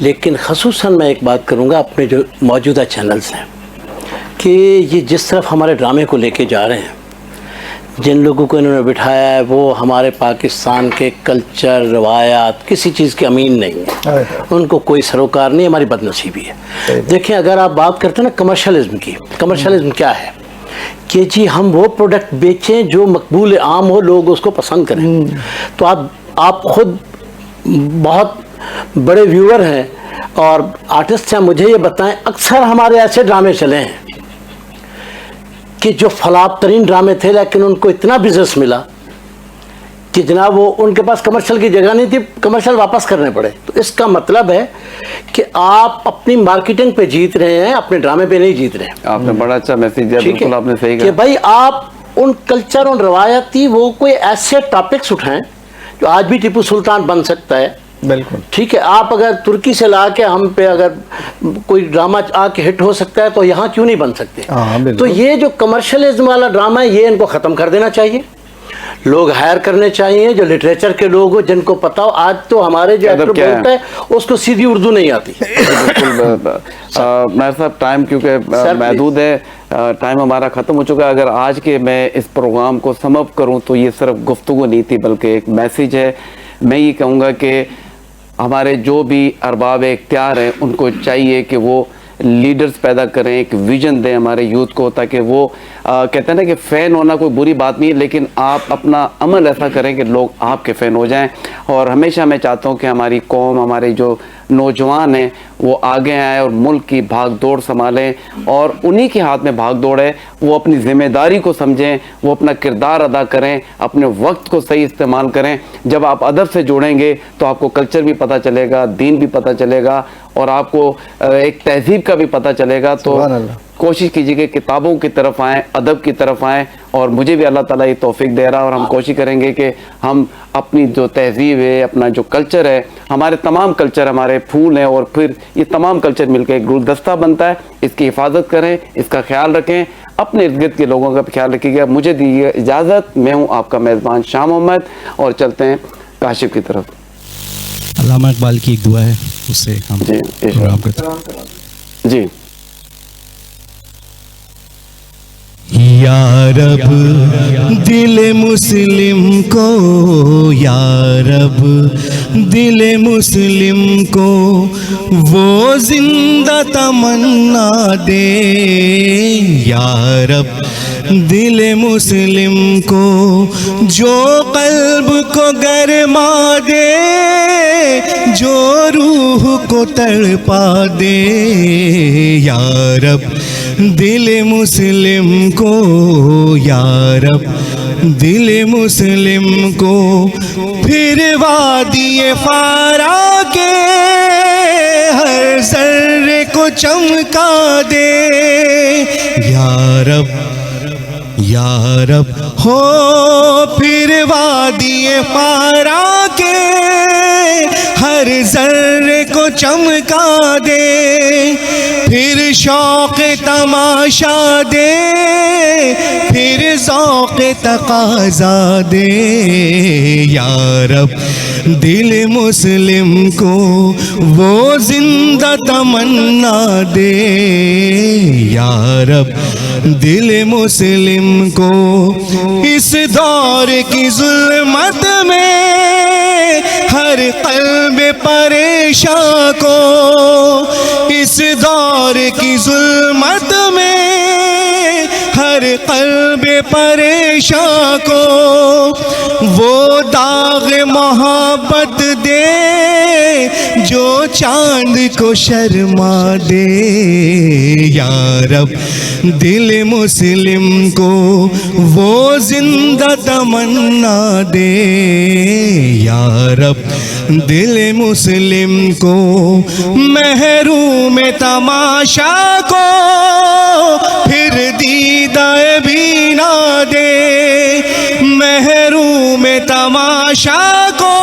لیکن خصوصاً میں ایک بات کروں گا اپنے جو موجودہ چینلز ہیں کہ یہ جس طرف ہمارے ڈرامے کو لے کے جا رہے ہیں، جن لوگوں کو انہوں نے بٹھایا ہے وہ ہمارے پاکستان کے کلچر، روایات، کسی چیز کے امین نہیں ہیں، ان کو کوئی سروکار نہیں، ہماری بد نصیبی ہے۔ دیکھیں اگر آپ بات کرتے ہیں نا کمرشلزم کی، کمرشلزم کیا ہے کہ جی ہم وہ پروڈکٹ بیچیں جو مقبول عام ہو، لوگ اس کو پسند کریں۔ تو آپ خود بہت بڑے ویور ہیں اور آرٹسٹ ہیں، مجھے یہ بتائیں اکثر ہمارے ایسے ڈرامے چلے ہیں کہ جو فلاپ ترین ڈرامے تھے لیکن ان کو اتنا بزنس ملا کہ جناب وہ ان کے پاس کمرشل کی جگہ نہیں تھی، کمرشل واپس کرنے پڑے۔ تو اس کا مطلب ہے کہ آپ اپنی مارکیٹنگ پہ جیت رہے ہیں، اپنے ڈرامے پہ نہیں جیت رہے ہیں۔ آپ نے بڑا اچھا میسیج دیا، بالکل آپ نے صحیح کہ کہا بھائی آپ ان کلچر، ان روایتی وہ کوئی ایسے ٹاپکس اٹھائیں جو آج بھی ٹیپو سلطان بن سکتا ہے۔ بالکل ٹھیک ہے، آپ اگر ترکی سے لا کے ہم پہ اگر کوئی ڈرامہ آ کے ہٹ ہو سکتا ہے تو یہاں کیوں نہیں بن سکتے؟ تو یہ جو کمرشلزم والا ڈرامہ ہے یہ ان کو ختم کر دینا چاہیے، لوگ ہائر کرنے چاہیے جو لٹریچر کے لوگ ہو، جن کو پتا ہو۔ آج تو ہمارے جو ایکٹر بولتا ہے اس کو سیدھی اردو نہیں آتی۔ میرے صاحب ٹائم کیونکہ محدود ہے، ٹائم ہمارا ختم ہو چکا ہے۔ اگر آج کے میں اس پروگرام کو سم اپ کروں تو یہ صرف گفتگو نہیں تھی بلکہ ایک میسیج ہے۔ میں یہ کہوں گا کہ ہمارے جو بھی ارباب اختیار ہیں ان کو چاہیے کہ وہ لیڈرز پیدا کریں، ایک ویژن دیں ہمارے یوتھ کو، تاکہ وہ کہتے ہیں نا کہ فین ہونا کوئی بری بات نہیں ہے، لیکن آپ اپنا عمل ایسا کریں کہ لوگ آپ کے فین ہو جائیں۔ اور ہمیشہ میں چاہتا ہوں کہ ہماری قوم، ہمارے جو نوجوان ہیں وہ آگے آئیں اور ملک کی بھاگ دوڑ سنبھالیں، اور انہی کے ہاتھ میں بھاگ دوڑ ہے، وہ اپنی ذمہ داری کو سمجھیں، وہ اپنا کردار ادا کریں، اپنے وقت کو صحیح استعمال کریں۔ جب آپ ادب سے جڑیں گے تو آپ کو کلچر بھی پتہ چلے گا، دین بھی پتہ چلے گا، اور آپ کو ایک تہذیب کا بھی پتہ چلے گا۔ تو کوشش کیجیے کہ کتابوں کی طرف آئیں، ادب کی طرف آئیں، اور مجھے بھی اللہ تعالیٰ یہ توفیق دے رہا ہے، اور ہم کوشش کریں گے کہ ہم اپنی جو تہذیب ہے، اپنا جو کلچر ہے، ہمارے تمام کلچر ہمارے پھول ہیں، اور پھر یہ تمام کلچر مل کے ایک گلدستہ بنتا ہے۔ اس کی حفاظت کریں، اس کا خیال رکھیں، اپنے ارد گرد کے لوگوں کا بھی خیال رکھیے گا۔ مجھے دیجیے اجازت، میں ہوں آپ کا میزبان شاہ محمد، اور چلتے ہیں کاشف کی طرف۔ علامہ اقبال کی ایک دعا ہے، اس سے ہم پروگرام کرتے ہیں۔ جی یا رب دل مسلم کو، یا رب دل مسلم کو وہ زندہ تمنا دے، یا رب دل مسلم کو جو قلب کو گرما دے، جو روح کو تڑپا دے، یا رب دل مسلم کو، یا رب دل مسلم کو پھر وادی فارا کے ہر ذرے کو چمکا دے، یا رب یا رب ہو پھر وادی فارا کے ہر ذرے کو چمکا دے، پھر شوق تماشا دے، پھر ذوق تقاضا دے، یا رب دل مسلم کو وہ زندہ تمنا دے، یا رب دل مسلم کو اس دور کی ظلمت میں ہر قلب پریشاں کو، اس دور کی ظلمت میں ہر قلب پریشاں کو وہ داغ محبت دے جو چاند کو شرما دے، یا رب دل مسلم کو وہ زندہ تمنا دے، یا رب دل مسلم کو محروم تماشا کو پھر دیدہ بینا دے، محروم تماشا کو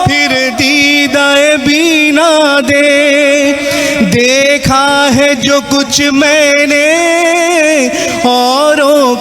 پھر دیدہ بینا دے، دیکھا ہے جو کچھ میں نے اوروں